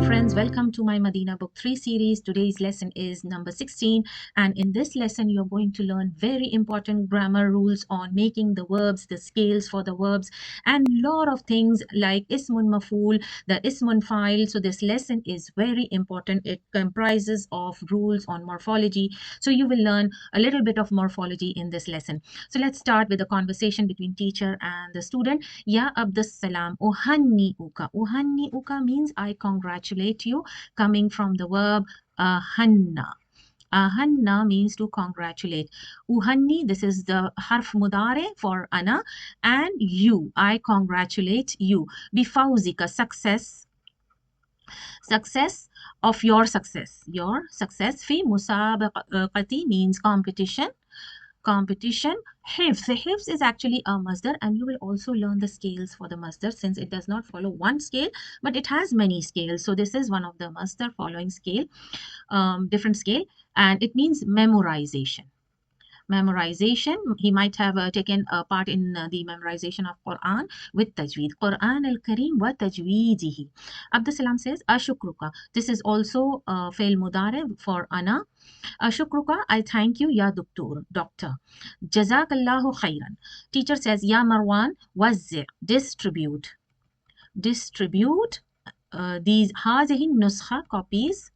Assalamu friends, welcome to my Madina book 3 series. Today's lesson is number 16, and in this lesson you're going to learn very important grammar rules on making the verbs, the scales for the verbs, and lot of things like ismun mafool, the ismun fael. So this lesson is very important. It comprises of rules on morphology. So you will learn a little bit of morphology in this lesson. So let's start with a conversation between teacher and the student. Ya Abdus Salam, uhanni uka. Uhanni uka means I congratulate you, coming from the verb ahanna. Ahanna means to congratulate. Uhanni, this is the harf mudare for ana, and you, I congratulate you. Bifawzika, success. Success of your success. Your success. Fi musabaqati means competition. Competition. Hifz is actually a masdar, and you will also learn the scales for the masdar since it does not follow one scale but it has many scales. So this is one of the masdar following scale, different scale, and it means memorization. Memorization. He might have taken a part in the memorization of Quran with tajweed. Quran al-Kareem wa tajweedihi. Abdus Salam says ashukruka. This is also fail mudare for ana. Ashukruka, I thank you, ya doctor. Jazakallahu khairan. Teacher says, ya Marwan, wazzi', distribute. Distribute these hazihi nuskha, copies.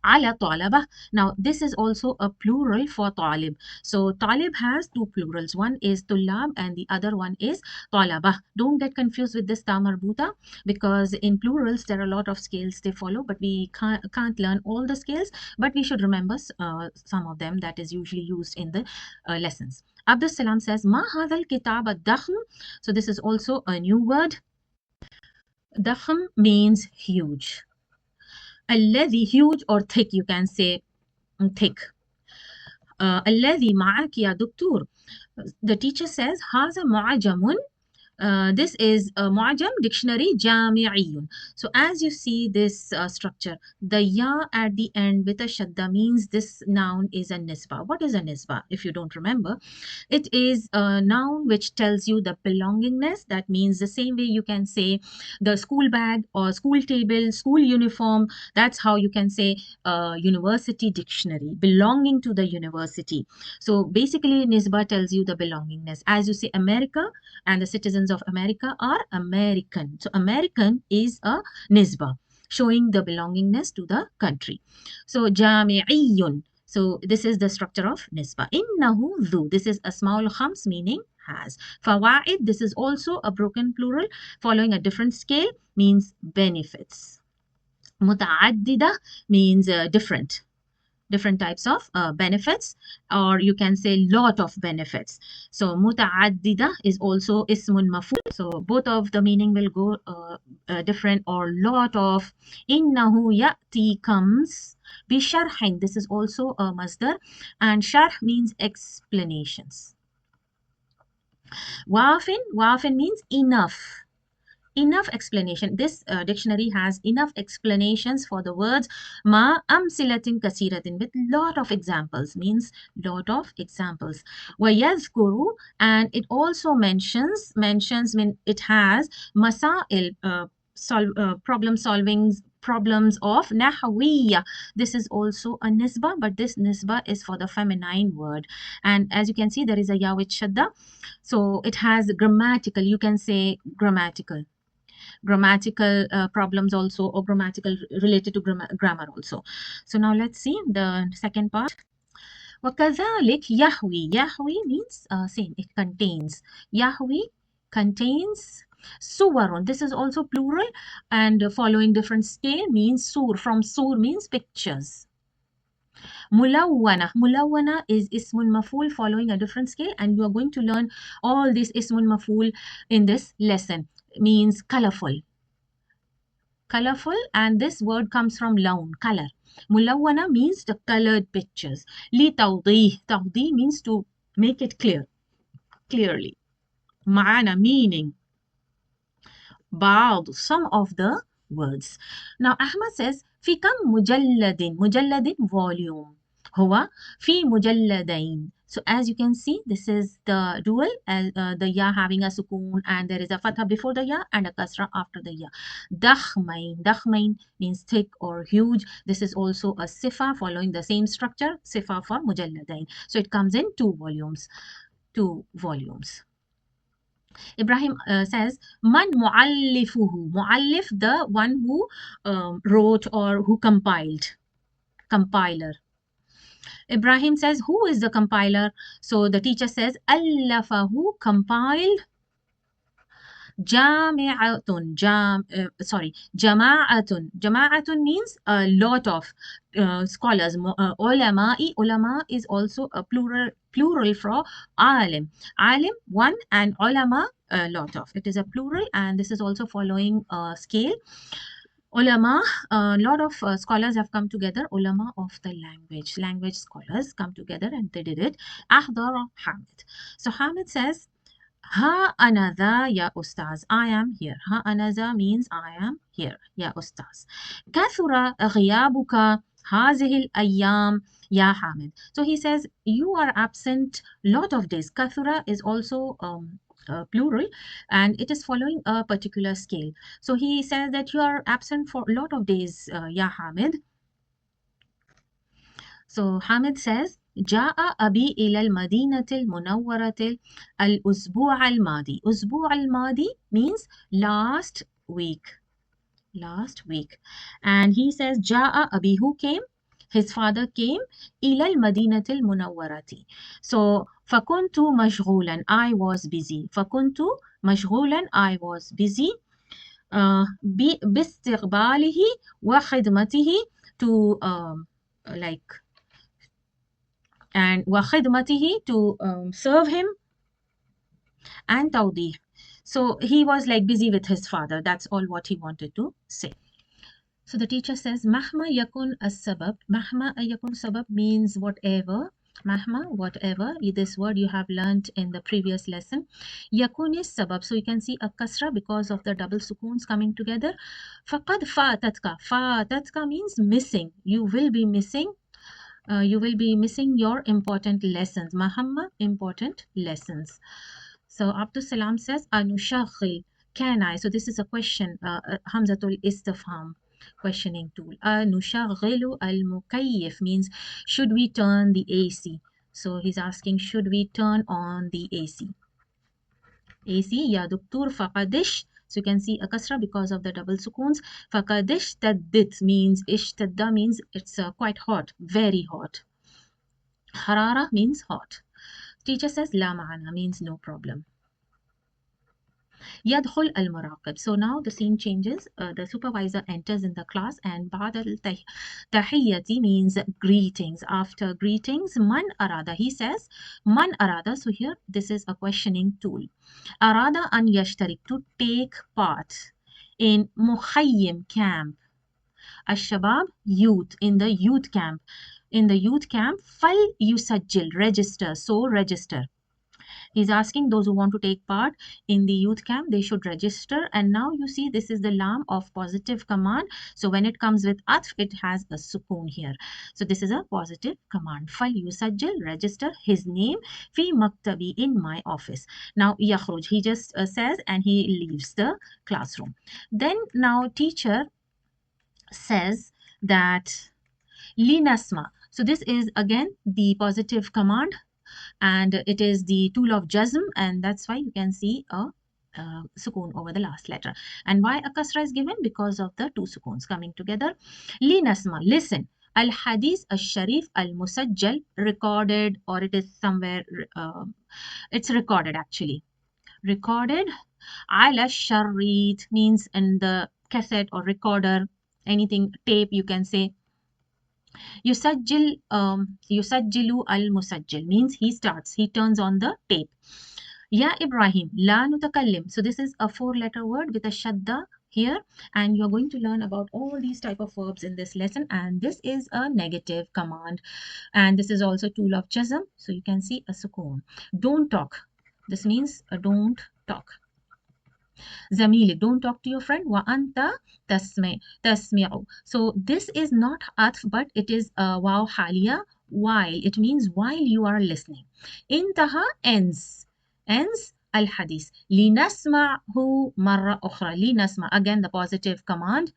Ala talaba. Now this is also a plural for talib. So talib has two plurals. One is tulab and the other one is talaba. Don't get confused with this ta marbuta, because in plurals there are a lot of scales they follow, but we can't learn all the scales, but we should remember some of them that is usually used in the lessons. Abdus Salam says, ma hadha al-kitab ad-dakhm. So this is also a new word. Dakhm means huge. Alladhi, huge or thick, you can say thick. Alladhi ma'ak ya doctor. The teacher says, haza mu'ajamun. This is a mu'ajam dictionary jami'iyun. So as you see this structure, the ya at the end with a shadda means this noun is a nisba. What is a nisba? If you don't remember, it is a noun which tells you the belongingness. That means the same way you can say the school bag or school table, school uniform. That's how you can say university dictionary, belonging to the university. So basically nisba tells you the belongingness. As you say America, and the citizens of America are American. So American is a nisba, showing the belongingness to the country. So jami'iyun. So this is the structure of nisba. Innahu dhu. This is asmaul khams, meaning has. Fawaid, this is also a broken plural following a different scale, means benefits. Muta'addida means different types of benefits, or you can say lot of benefits. So muta'addida is also ismun mafool. So both of the meaning will go different, or lot of. Innahu ya'ti comes. Bisharhin, this is also a masdar, and sharh means explanations. Wafin means enough. Enough explanation. This dictionary has enough explanations for the words ma amsilatin kasiratin, with lot of examples, means lot of examples. Wa yadhkuru, and it also mentions mean it has masail, problems of nahwiya. This is also a nisba, but this nisba is for the feminine word, and as you can see there is a ya with shadda, so it has grammatical, you can say grammatical problems also, or grammatical related to grammar also. So now let's see the second part. وَكَذَلِكْ يَحْوِي. Yahwi means same, it contains. Yahwi contains. Suwarun, this is also plural and following different scale, means sur. From sur means pictures. Mulawwana is ismun mafool following a different scale, and you are going to learn all this ismun mafool in this lesson. Means colorful, and this word comes from lawn, color. Mulawwana means the colored pictures. Li tawdih means to make it clearly. Ma'ana, meaning. Ba'd, some of the words. Now Ahmad says fi kam mujalladin volume. Huwa fi mujalladain. So as you can see, this is the dual, the ya having a sukoon, and there is a fatha before the ya and a kasra after the ya. Dakhmain. Dakhmain means thick or huge. This is also a sifa following the same structure, sifa for mujalladain. So it comes in two volumes. Two volumes. Ibrahim says, Man muallifuhu. Muallif, the one who wrote or who compiled. Compiler. Ibrahim says, who is the compiler? So the teacher says, Allafahu, compiled. Jami'atun, jama'atun. Jama'atun means a lot of scholars. Ulama'i, ulama is also a plural for alim. Alim, one, and ulama, a lot of. It is a plural, and this is also following a scale. Ulama, a lot of scholars have come together. Ulama of the language scholars come together and they did it. Ahdara Hamid. So Hamid says, Ha another ya ustaz. I am here. Ha another means I am here. Ya ustaz. Kathura ghiyabuka hazihil ayyam ya Hamid. So he says, you are absent lot of days. Kathura is also plural, and it is following a particular scale. So he says that you are absent for a lot of days, ya Hamid. So Hamid says, جاء أبي إلى المدينة المنورة الأسبوع الماضي. أسبوع الماضي means last week. Last week. And he says, جاء أبي, who came? His father came. إلى المدينة المنورة. So فكنت مشغولا, I was busy. فكنت مشغولا, I was busy. باستقباله وخدمته, to like, and وخدمته, to serve him, and tawdih. So he was like busy with his father. That's all what he wanted to say. So the teacher says, Mahma yakun as-sabab. Mahma yakun sabab means whatever. Mahma, whatever. This word you have learnt in the previous lesson. Yakun is sabab. So you can see a kasra because of the double sukoons coming together. Faqad fatatka. Fatatka means missing. You will be missing. You will be missing your important lessons. Mahamma, important lessons. So Abdul Salam says, Anushagil, can I? So this is a question, Hamzatul Istifham, questioning tool. Anushagilu al-mukayyif means, should we turn the AC? So he's asking, should we turn on the AC? AC, ya Duktur faqadish. So you can see a kasra because of the double sukoons. Faqadish taddit means, ishtadda means it's quite hot, very hot. Harara means hot. Teacher says, la ma'ana means no problem. Yadkhul al-muraqib. So now the scene changes. The supervisor enters in the class, and ba'd al-tahiyyati means greetings. After greetings, man arada. He says, man arada. So here, this is a questioning tool. Arada an yashtarik, to take part in mukhayyim, camp. Ash-shabab, youth, in the youth camp. In the youth camp, fal yusajjil, register. So register. He's asking those who want to take part in the youth camp, they should register. And now you see this is the lam of positive command. So when it comes with atf, it has a sukoon here. So this is a positive command. Fal yusajjil, register his name, fi maktabi, in my office. Now yakhruj, he just says, and he leaves the classroom. Then now teacher says that linasma. So this is again the positive command, and it is the tool of jazm, and that's why you can see a sukoon over the last letter. And why a kasra is given? Because of the two sukoons coming together. Linasma, listen. Al hadith al sharif al musajjal, recorded, or it is somewhere, it's recorded actually. Recorded. Ala sharit means in the cassette or recorder, anything, tape you can say. Yusajjilu al-musajjil means he starts, he turns on the tape. Ya Ibrahim, la nutakallim. So this is a 4-letter word with a shadda here, and you're going to learn about all these type of verbs in this lesson, and this is a negative command, and this is also tool of jazm. So you can see a sukoon. Don't talk. This means don't talk. Zamili, don't talk to your friend. Wa anta tasmi'u. So this is not atf, but it is waw haliya. while. It means while you are listening. انتهى ends الحديث. لنسمعه مرة أخرى. لنسمع, again the positive command.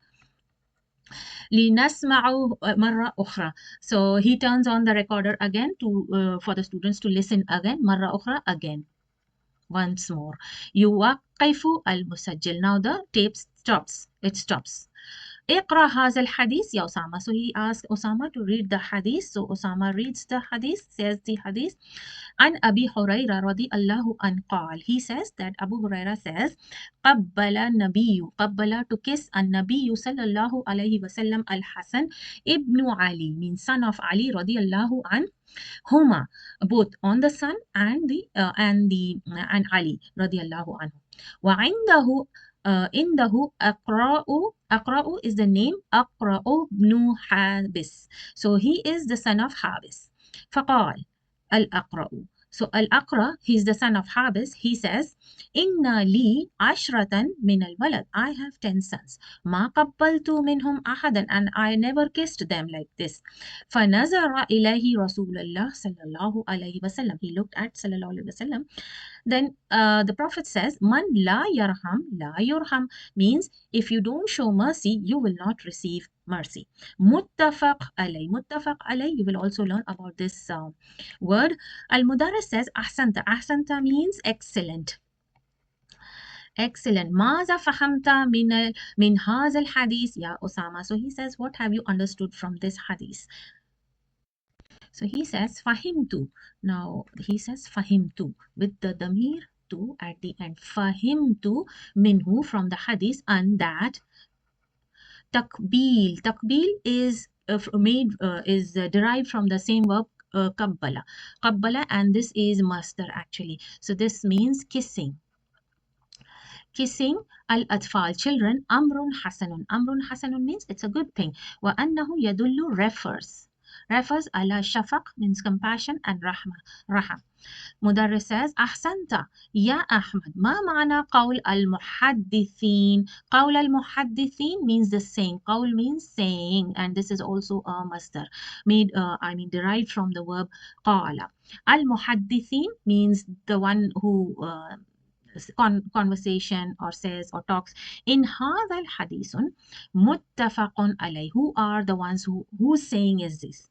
لنسمعه مرة أخرى. So he turns on the recorder again to for the students to listen again. مرة أخرى, again. Once more. يوقف المسجل. Now the tape stops. It stops. اقرأ هذا الحديث يا أسامة. So he asked Osama to read the hadith. So Osama reads the hadith, says the hadith. عن أبي هريرة رضي الله عنه قال. He says that Abu Huraira says قبل النبي, قبل to kiss النبي صلى الله عليه وسلم الحسن ابن علي, means son of Ali رضي الله عنه. Huma, both on the son and Ali رضي الله عنه. وعنده عنده أقرأ is the name أقرأ بن حابس. So he is the son of Habis. فقال الأقرأ. So Al-Aqra, he is the son of Habis. He says, Inna li ashratan min al-walad. I have 10 sons. Ma qabbaltu minhum ahadan. And I never kissed them like this. فَنَزَرَ إِلَيْهِ رَسُولَ اللَّهِ صلى الله عليه وسلم. He looked at sallallahu alayhi wasallam. Then the Prophet says, Man la yarham, la yurham, means if you don't show mercy, you will not receive mercy. Muttafaq alay. Muttafaq alay, you will also learn about this word. Al-Mudarris says, Ahsanta. Ahsanta means excellent. Excellent. ماذا فهمت من هذا الحديث يا أسامة? So he says, what have you understood from this hadith? So he says, fahimtu. Now he says, fahimtu with the damir tu at the end. Fahimtu minhu, from the hadith, and that takbil. Takbil is derived from the same verb qabbala. Qabbala, and this is masdar actually. So this means kissing. Kissing al-atfal, children. Amrun hasanun. Amrun hasanun means it's a good thing. Wa annahu yadullu refers ala shafaq, means compassion, and rahma. Mudarris says, Ahsanta ya Ahmad. Ma ma'ana qawl al-muhaddithin? Qawl al-muhaddithin means the saying. Qawl means saying, and this is also a masdar derived from the verb qala. Al-muhaddithin means the one who conversation or says or talks. In hadha al-hadithun muttafaqun alayh. Who are the ones whose saying is this?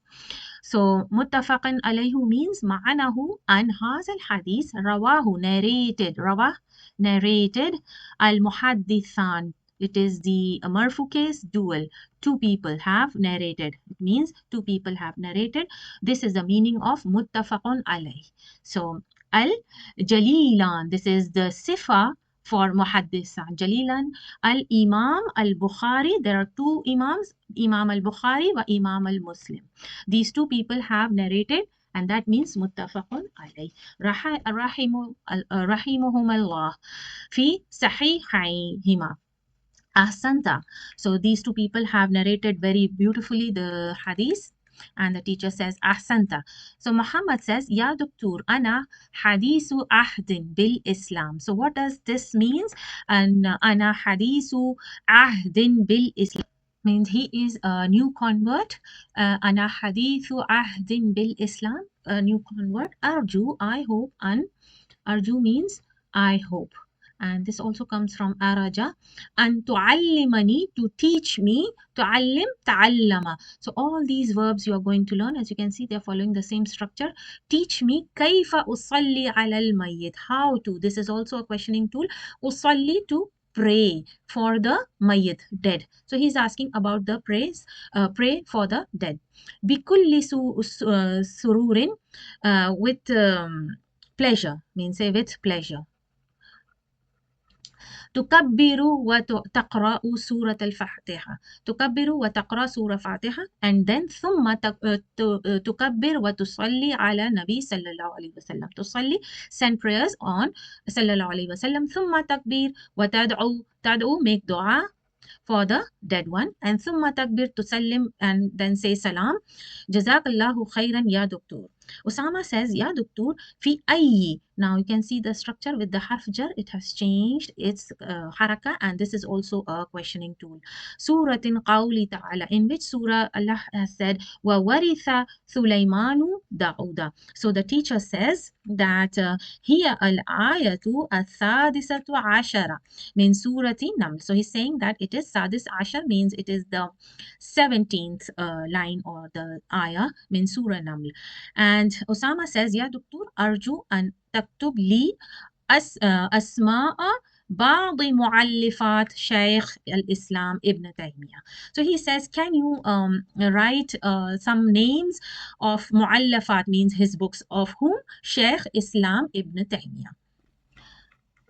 So muttafaqun alayhu means ma'anahu an hadha al-hadith rawahu, narrated. Rawah, narrated. Al-muhaddithan, it is the marfu case, dual. Two people have narrated. It means two people have narrated. This is the meaning of muttafaqun alayh. So Al-Jalilan, this is the sifa for muhaddisan. Jalilan, Al-Imam al-Bukhari. There are two imams, Imam al-Bukhari wa Imam al-Muslim. These two people have narrated, and that means muttafaqun alayh. Rahimahum Allah fi sahihayhima. Ahsanta. So these two people have narrated very beautifully the hadith. And the teacher says, Ahsanta. So Muhammad says, Ya Doctor, Ana Hadithu Ahdin bil Islam. So what does this mean? And Ana Hadithu Ahdin bil Islam means he is a new convert. Ana Hadithu Ahdin bil Islam, a new convert. Arju, I hope. And Arju means I hope. And this also comes from araja. And tu'allimani, to teach me. Tu'allim, ta'allama. So all these verbs you are going to learn, as you can see, they are following the same structure. Teach me kayfa usalli ala al-mayyit. How to. This is also a questioning tool. Usalli, to pray for the mayyit, dead. So he's asking about the pray for the dead. Bikulli sururin, with pleasure, means say with pleasure. تكبر وتقرأ سورة الفاتحة. تكبر وتقرأ سورة الفاتحة, and then ثم تكبر وتصلي على النبي صلى الله عليه وسلم. تصلي, send prayers on صلى الله عليه وسلم. ثم تكبير وتدعو, make dua for the dead one, and ثم تكبير تسلم, and then say salam. جزاك الله خيرا يا دكتور. Usama says, Ya Doctor, fi ayyi. Now you can see the structure with the harf jar, it has changed its haraka, and this is also a questioning tool. Suratin qawli ta'ala. In which surah Allah has said, Wa waritha Sulaymanu Dauda. So the teacher says that here al-ayatu al-sadisatu ashara min surati Naml. So he's saying that it is sadis ashar, means it is the 17th line or the ayah min surah Naml. And Osama says, Ya Doctor, arju an taktub li أسماء بعض معلفات شيخ الإسلام ابن تيمية. So he says, can you write some names of muallafat, means his books, of whom? Sheikh Islam ibn Taymiyyah.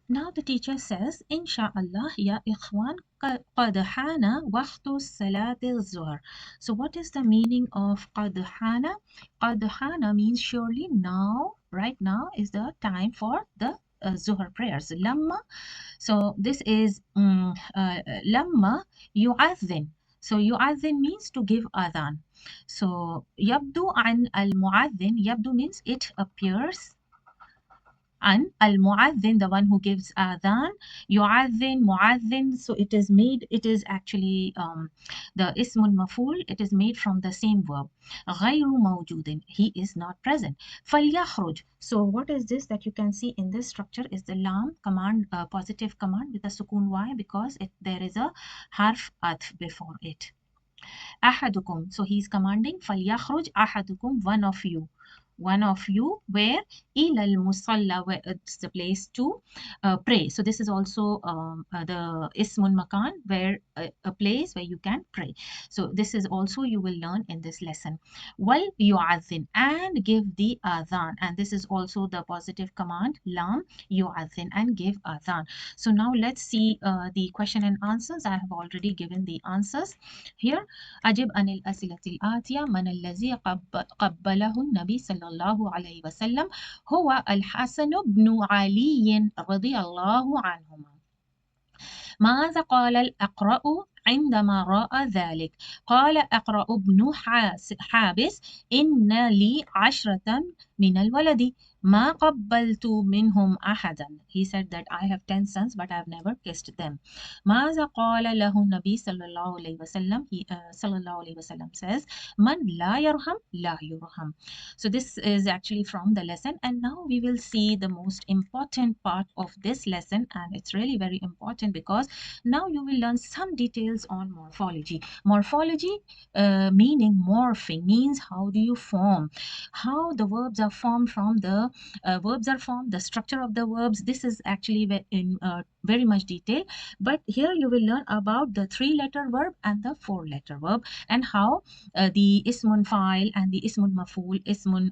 Now the teacher says, Insha'Allah, ya ikhwan, qad hana waqtu salati al-zuhr. So what is the meaning of qad hana? Qad hana means surely now, right now is the time for the Zuhr prayers. Lamma, so this is lamma yu'adhin. So yu'adhin means to give adhan. So yabdu an al-mu'adhin, yabdu means it appears, an al-mu'adhin, the one who gives adhan, yu'adhin, mu'adhin, so it is made, it is actually the ismun mafool, it is made from the same verb. غير موجود, he is not present. فليخرج, so what is this that you can see in this structure is the lam command, positive command with a sukun y, because there is a harf atf before it. Ahadukum, so he is commanding, فليخرج أحدكم, one of you, where ilal musalla, where it's the place to pray. So this is also the ismun makan, where a place where you can pray. So this is also you will learn in this lesson. Wal yu'adhin, and give the adhan, and this is also the positive command, lam yu'adhin, and give adhan. So now let's see the question and answers. I have already given the answers here. Ajib anil asilatil atiya, man allazi qabbalahu nabi sallallahu عليه وسلم هو الحسن بن علي رضي الله عنهما. ماذا قال الأقرأ عندما رأى ذلك؟ قال أقرأ بن حابس إن لي 10 من الولد ما قبلت منهم أحدا. He said that I have 10 sons but I have never kissed them. ماذا قال له النبي صلى الله عليه وسلم? صلى الله عليه وسلم says, من لا يرحم لا يرحم. So this is actually from the lesson, and now we will see the most important part of this lesson, and it's really very important because now you will learn some details on morphology. Morphology meaning morphing, means how do you form, how the verbs are formed from the the structure of the verbs. This is actually in very much detail, but here you will learn about the 3-letter verb and the 4-letter verb, and how the ismun fael and the ismun mafool, ismun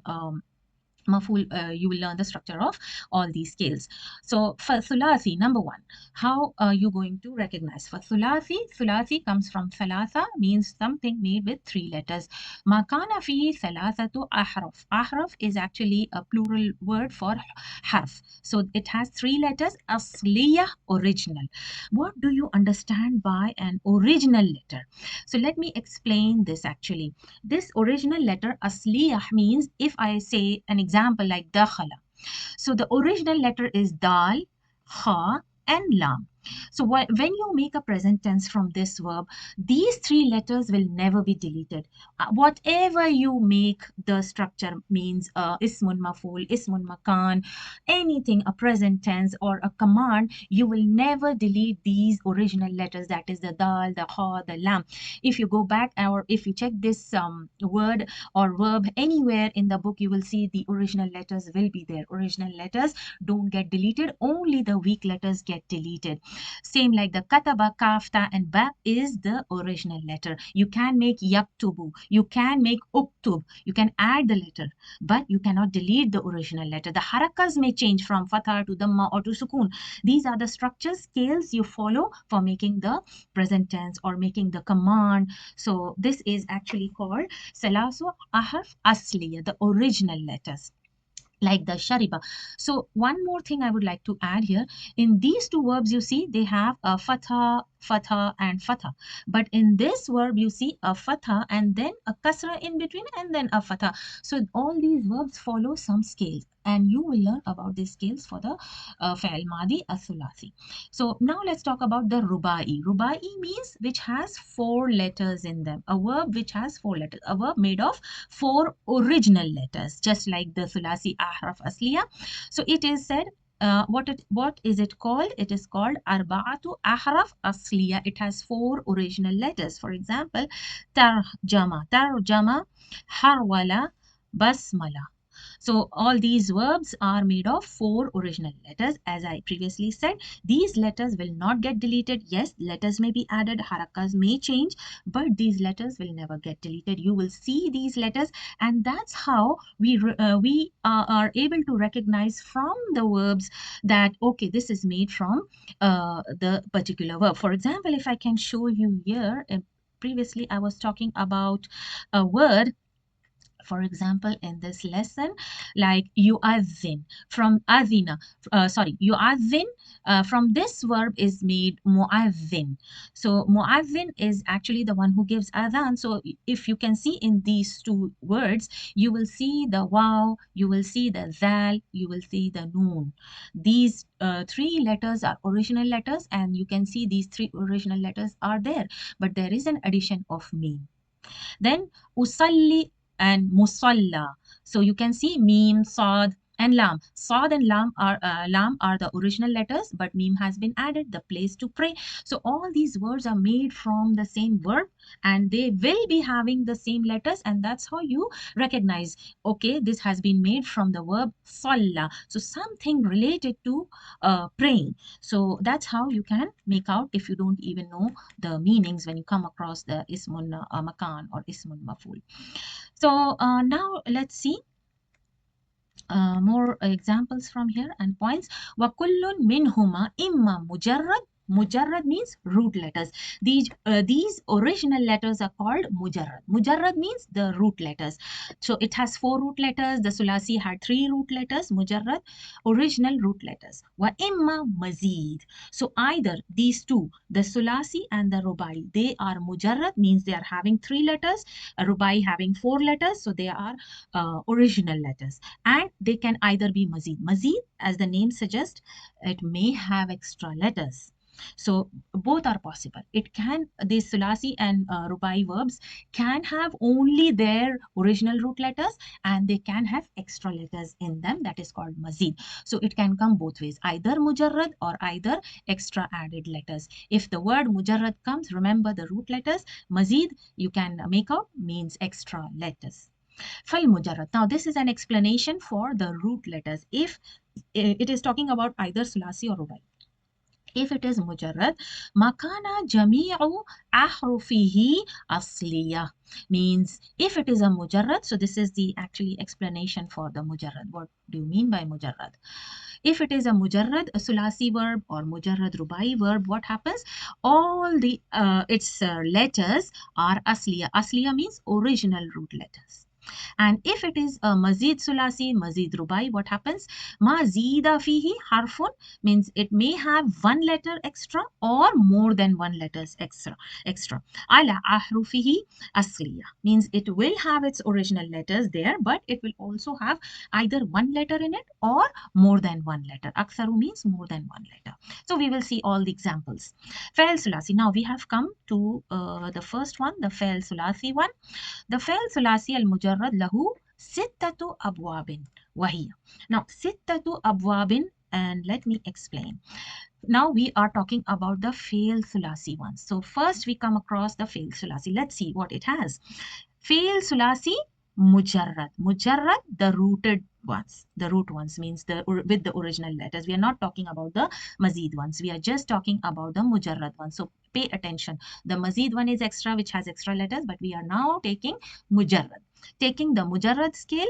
mafool, you will learn the structure of all these scales. So for thulathi, number 1, how are you going to recognize? For thulathi comes from thalatha, means something made with 3 letters. Ma kana fi thalathatu ahraf. Ahraf is actually a plural word for harf. So it has 3 letters, asliya, original. What do you understand by an original letter? So let me explain this actually. This original letter, asliyah, means if I say an example like dakhala. So the original letter is dal, kha, and lam. So when you make a present tense from this verb, these 3 letters will never be deleted. Whatever you make the structure, means ismun mafool, ismun makan, anything, a present tense or a command, you will never delete these original letters, that is the dal, the kha, the lam. If you go back, or if you check this word or verb anywhere in the book, you will see the original letters will be there. Original letters don't get deleted, only the weak letters get deleted. Same like the kataba, kafta, and ba is the original letter. You can make yaktubu, you can make uktub, you can add the letter, but you cannot delete the original letter. The harakas may change from fatha to dhamma or to sukun. These are the structure scales you follow for making the present tense or making the command. So this is actually called salasu ahraf asliya, the original letters, like the shariba. So one more thing I would like to add here, in these 2 verbs, you see they have a fatha fatha, and fatha. But in this verb, you see a fatha and then a kasra in between and then a fatha. So all these verbs follow some scales, and you will learn about these scales for the fael madi athulathi. So now let's talk about the rubai. Rubai means which has four letters in them. A verb which has four letters. A verb made of four original letters, just like the thulasi ahraf asliya. So it is said, what is it called? It is called arba'atu ahraf asliya. It has four original letters. For example, tarjama, harwala, basmala. So all these verbs are made of four original letters. As I previously said, these letters will not get deleted. Yes, letters may be added, harakas may change, but these letters will never get deleted. You will see these letters, and that's how we are able to recognize from the verbs that, okay, this is made from the particular verb. For example, if I can show you here, previously I was talking about a word. For example, in this lesson, like yu'adhin, from adhina, yu'adhin, from this verb is made mu'adhin. So mu'adhin is actually the one who gives adhan. So if you can see in these two words, you will see the waw, you will see the zal, you will see the noon. These three letters are original letters, and you can see these three original letters are there, but there is an addition of meme. Then usalli and musalla. So you can see meme, sad, and lam. Sad and lam are the original letters, but meme has been added, the place to pray. So all these words are made from the same verb, and they will be having the same letters, and that's how you recognize, okay, this has been made from the verb salla. So something related to praying. So that's how you can make out if you don't even know the meanings when you come across the ismun makan or ismun mafool. So now let's see more examples from here and points. وَكُلٌّ مِّنْهُمَا إِمَّا مُجَرَّد. Mujarrad means root letters. These original letters are called mujarrad. Mujarrad means the root letters. So it has four root letters. The Sulasi had three root letters. Mujarrad, original root letters. Wa imma mazid. So either these two, the Sulasi and the Rubai, they are mujarrad, means they are having three letters. Rubai having four letters, so they are original letters. And they can either be mazid. Mazid, as the name suggests, it may have extra letters. So both are possible. It can, these Sulasi and Rubai verbs can have only their original root letters, and they can have extra letters in them. That is called mazid. So it can come both ways, either mujarrad or either extra added letters. If the word mujarrad comes, remember the root letters. Mazid, you can make out, means extra letters. Fal mujarrad. Now this is an explanation for the root letters. If it is talking about either Sulasi or Rubai. If it is mujarrad, makana jami'u ahrufihi asliya, means if it is a mujarrad, so this is the actually explanation for the mujarrad. What do you mean by mujarrad? If it is a mujarrad, a sulasi verb or mujarrad rubai verb, what happens? All the its letters are asliya. Asliya means original root letters. And if it is a mazid sulasi, mazid rubai, what happens? Ma zida fihi harfun, means it may have one letter extra or more than one letters extra. Ala ahrufihi asliya, means it will have its original letters there, but it will also have either one letter in it or more than one letter. Aktharu means more than one letter. So we will see all the examples. Fael sulasi. Now we have come to the first one, the fael sulasi one. The fael sulasi al-mujarrad lahu sittatu abwabin wahiya. Now sittatu abwabin, and let me explain. Now we are talking about the fael sulasi ones. So first we come across the fael sulasi. Let's see what it has. Fael sulasi mujarrad. Mujarrad, the rooted ones. The root ones means with the original letters. We are not talking about the mazid ones. We are just talking about the mujarrad ones. So pay attention. The mazid one is extra, which has extra letters, but we are now taking mujarrad. Taking the mujarrad scale,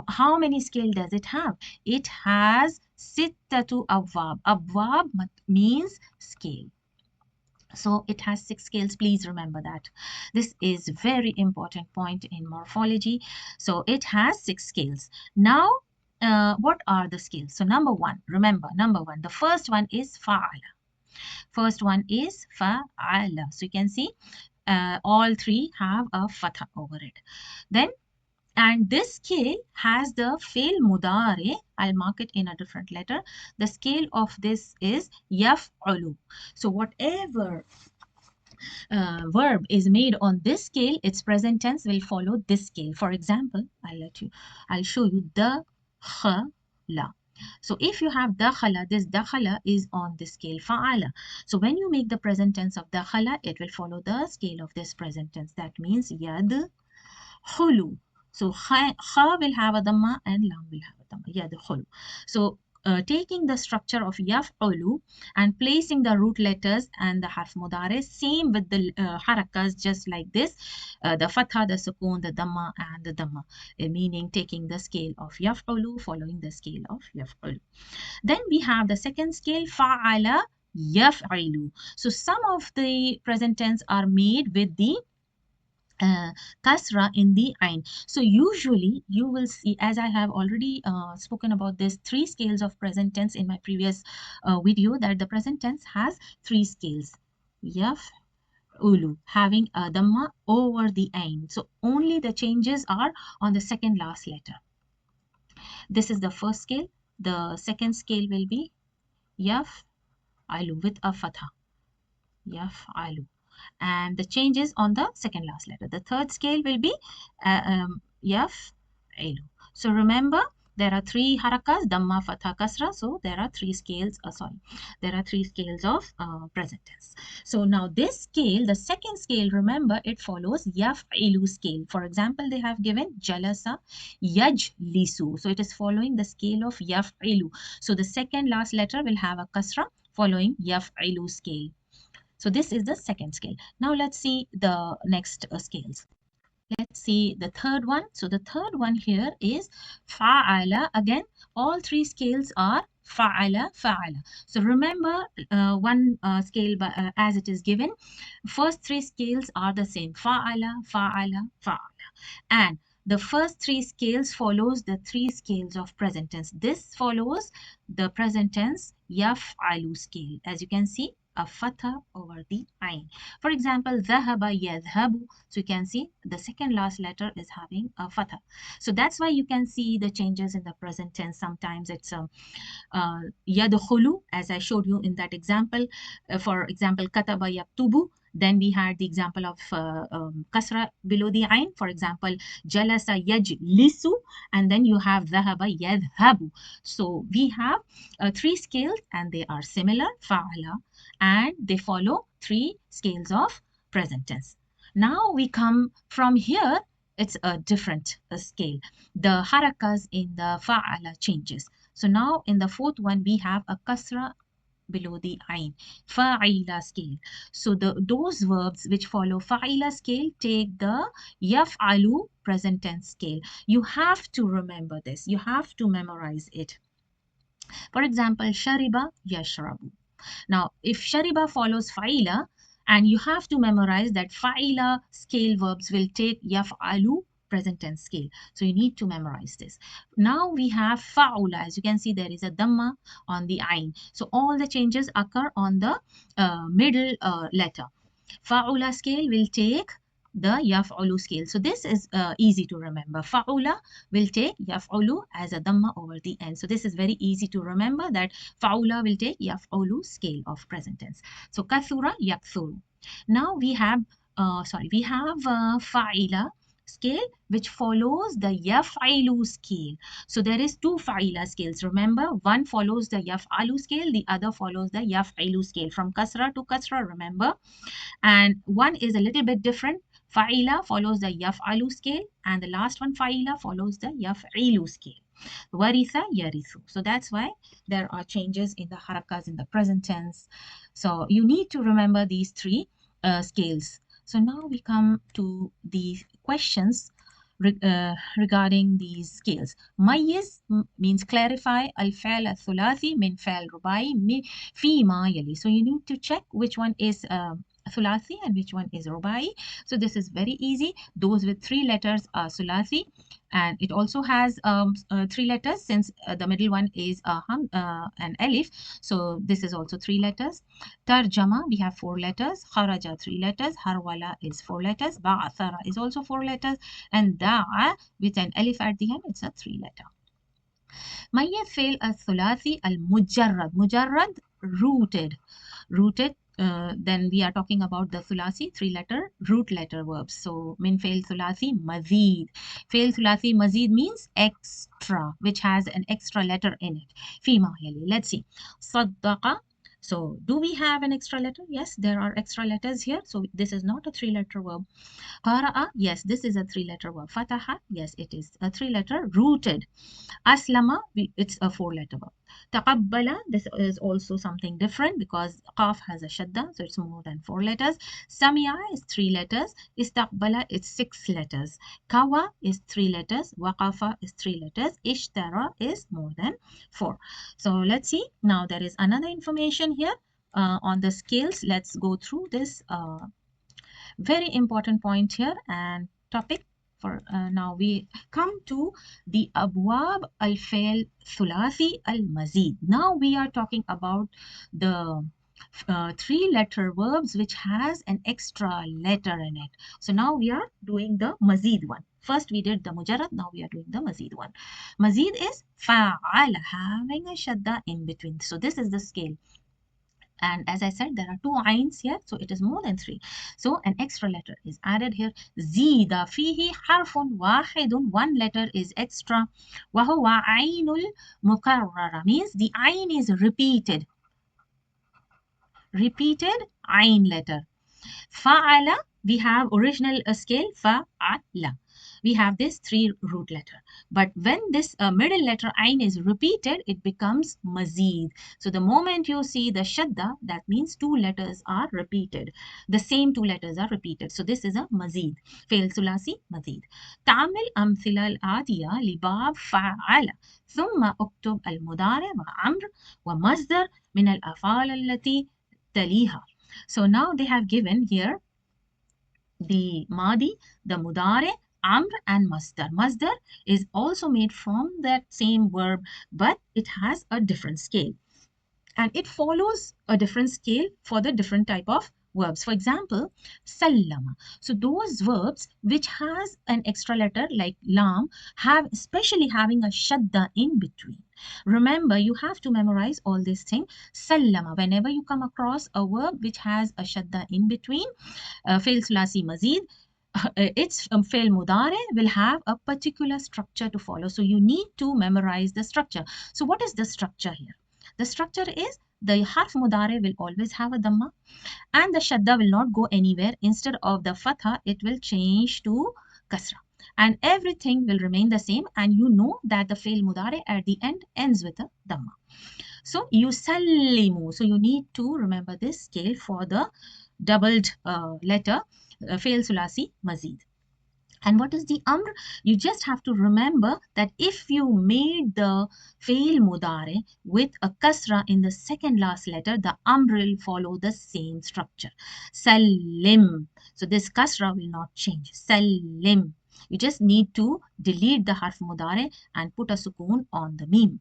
how many scale does it have? It has sittatu abwab. Abwab means scale. So it has 6 scales. Please remember that. This is very important point in morphology. So it has 6 scales. Now, what are the scales? So number one, remember, number one, the first one is faala. First one is fa'ala. So you can see all three have a fatha over it. Then, and this scale has the fail mudare. I'll mark it in a different letter. The scale of this is yaf'ulu. So whatever verb is made on this scale, its present tense will follow this scale. For example, I'll show you dakhala. So if you have dakhala, this dakhala is on the scale fa'ala. So when you make the present tense of dakhala, it will follow the scale of this present tense. That means yadkhulu. So kha will have a dhamma and lam will have a dhamma. Yadkhulu. So taking the structure of yaf'ulu and placing the root letters and the harf mudare, same with the harakas, just like this, the fatha, the sukoon, the dhamma and the dhamma, meaning taking the scale of yaf'ulu, following the scale of yaf'ulu. Then we have the second scale, fa'ala yaf'ilu. So some of the present tense are made with the kasra in the ain. So usually you will see, as I have already spoken about this three scales of present tense in my previous video, that the present tense has three scales. Yaf'ulu, having a dhamma over the ain. So only the changes are on the second last letter. This is the first scale. The second scale will be yaf'alu with a fatha. Yaf'alu. And the changes on the second last letter. The third scale will be yaf'ilu. So remember, there are three harakas, dhamma, fatha, kasra. So there are three scales. There are three scales of present tense. So now this scale, the second scale, remember, it follows yaf'ilu scale. For example, they have given jalasa yajlisu. So it is following the scale of yaf'ilu. So the second last letter will have a kasra following yaf'ilu scale. So this is the second scale. Now let's see the next scales. Let's see the third one. So the third one here is fa'ala. Again, all three scales are fa'ala, fa'ala. So remember one scale as it is given. First three scales are the same. Fa'ala, fa'ala, fa'ala. And the first three scales follows the three scales of present tense. This follows the present tense yaf'alu scale. As you can see, a fatha over the ain. For example, dhahaba yadhhabu. So you can see the second last letter is having a fatha. So that's why you can see the changes in the present tense. Sometimes it's yadkhulu, as I showed you in that example. For example, kataba yaktubu. Then we had the example of kasra below the ain. For example, jalasa yajlisu. And then you have dhahaba yadhhabu. So we have three scales and they are similar, fa'ala, and they follow three scales of present tense. Now we come from here, it's a different scale. The harakas in the fa'ala changes. So now in the fourth one, we have a kasra below the ain, fa'ila scale. So those verbs which follow fa'ila scale take the yaf'alu present tense scale. You have to remember this. You have to memorize it. For example, shariba yashrabu. Now, if shariba follows fa'ila, and you have to memorize that fa'ila scale verbs will take yaf'alu present tense scale. So you need to memorize this. Now we have fa'ula. As you can see, there is a dhamma on the ain. So all the changes occur on the middle letter. Fa'ula scale will take the yaf'ulu scale. So this is easy to remember. Fa'ula will take yaf'ulu as a dhamma over the end. So this is very easy to remember, that fa'ula will take yaf'ulu scale of present tense. So kathura yakthuru. Now we have fa'ila scale which follows the yaf'ilu scale. So there is two fa'ila scales. Remember, one follows the yaf'alu scale, the other follows the yaf'ilu scale. From kasra to kasra, remember. And one is a little bit different. Fa'ila follows the yaf'alu scale, and the last one, fa'ila, follows the yaf'ilu scale. Waritha yarithu. So that's why there are changes in the harakas in the present tense. So you need to remember these three scales. So now we come to the questions regarding these scales. Mayyiz means clarify. Al-fael al-thulathi min fael rubai fi ma yali. So you need to check which one is thulathi and which one is rubai. So this is very easy. Those with 3 letters are thulathi, and it also has 3 letters since the middle one is an alif. So this is also 3 letters. Tarjama, we have 4 letters. Kharaja, 3 letters. Harwala is 4 letters. Ba'athara is also 4 letters. And da'a with an alif at the end, it's a 3 letter. ميت فعل الثلاثي المجرد. مجرد rooted. Rooted. Then we are talking about the thulasi, 3-letter root letter verbs. So min fail thulasi mazid. Fail thulasi mazid means extra, which has an extra letter in it. Fima yali. Let's see. Saddaqa. So do we have an extra letter? Yes, there are extra letters here. So this is not a 3-letter verb. Qara'a. Yes, this is a 3-letter verb. Fataha. Yes, it is a 3-letter rooted. Aslama, it's a 4-letter verb. Taqabbala, this is also something different because qaf has a shadda, so it's more than 4 letters. Sami'a is 3 letters. Istaqbala is 6 letters. Kawa is 3 letters. Waqafa is 3 letters. Ishtara is more than 4. So let's see. Now there is another information here on the scales. Let's go through this very important point here and topic. For now we come to the abwab al-fail thulathi al-mazid. Now we are talking about the 3-letter verbs which has an extra letter in it. So now we are doing the mazid one. First we did the mujarrad, now we are doing the mazid one. Mazid is fa'ala, having a shadda in between. So this is the scale. And as I said, there are 2 ayns here, so it is more than 3. So an extra letter is added here. Zida fihi harfun wahidun. 1 letter is extra. Wahuwa aynul mukarrara, means the ayn is repeated. Repeated ayn letter. Fa'ala, we have original scale fa'ala. We have this 3 root letter. But when this middle letter ayn is repeated, it becomes mazid. So the moment you see the shadda, that means 2 letters are repeated. The same 2 letters are repeated. So this is a mazid. Fail sulasi mazid. تعمل أمثلة الآتية لباب فعل ثم اكتب المضارع وأمر ومصدر من الأفعال التي تليها. So now they have given here the madi, the mudare, amr and masdar. Masdar is also made from that same verb, but it has a different scale. And it follows a different scale for the different type of verbs. For example, sallama. So those verbs which has an extra letter like lam have especially having a shadda in between. Remember, you have to memorize all these things. Sallama, whenever you come across a verb which has a shadda in between, fail sulasi mazid, its fail mudare will have a particular structure to follow. So you need to memorize the structure. So what is the structure here? The structure is the harf mudare will always have a dhamma and the shadda will not go anywhere. Instead of the fatha, it will change to kasra. And everything will remain the same, and you know that the fail mudare at the end ends with a dhamma. So yusallimu. So you need to remember this scale for the doubled letter fail sulasi mazid. And what is the amr? You just have to remember that if you made the fail mudare with a kasra in the second last letter, the amr will follow the same structure. Sallim. So this kasra will not change. Sallim. You just need to delete the harf mudare and put a sukoon on the mim.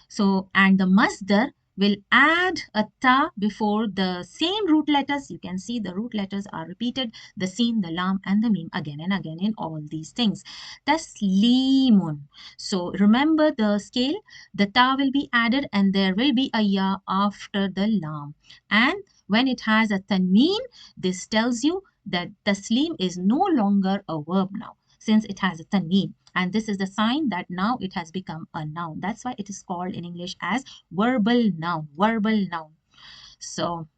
So, and the masdar will add a ta before the same root letters. You can see the root letters are repeated, the sin, the lam, and the mim again and again in all these things. Taslimun. So remember the scale, the ta will be added and there will be a ya after the lam. And when it has a tanween, this tells you that taslim is no longer a verb now, since it has a tanween. And this is the sign that now it has become a noun. That's why it is called in English as verbal noun. Verbal noun. So,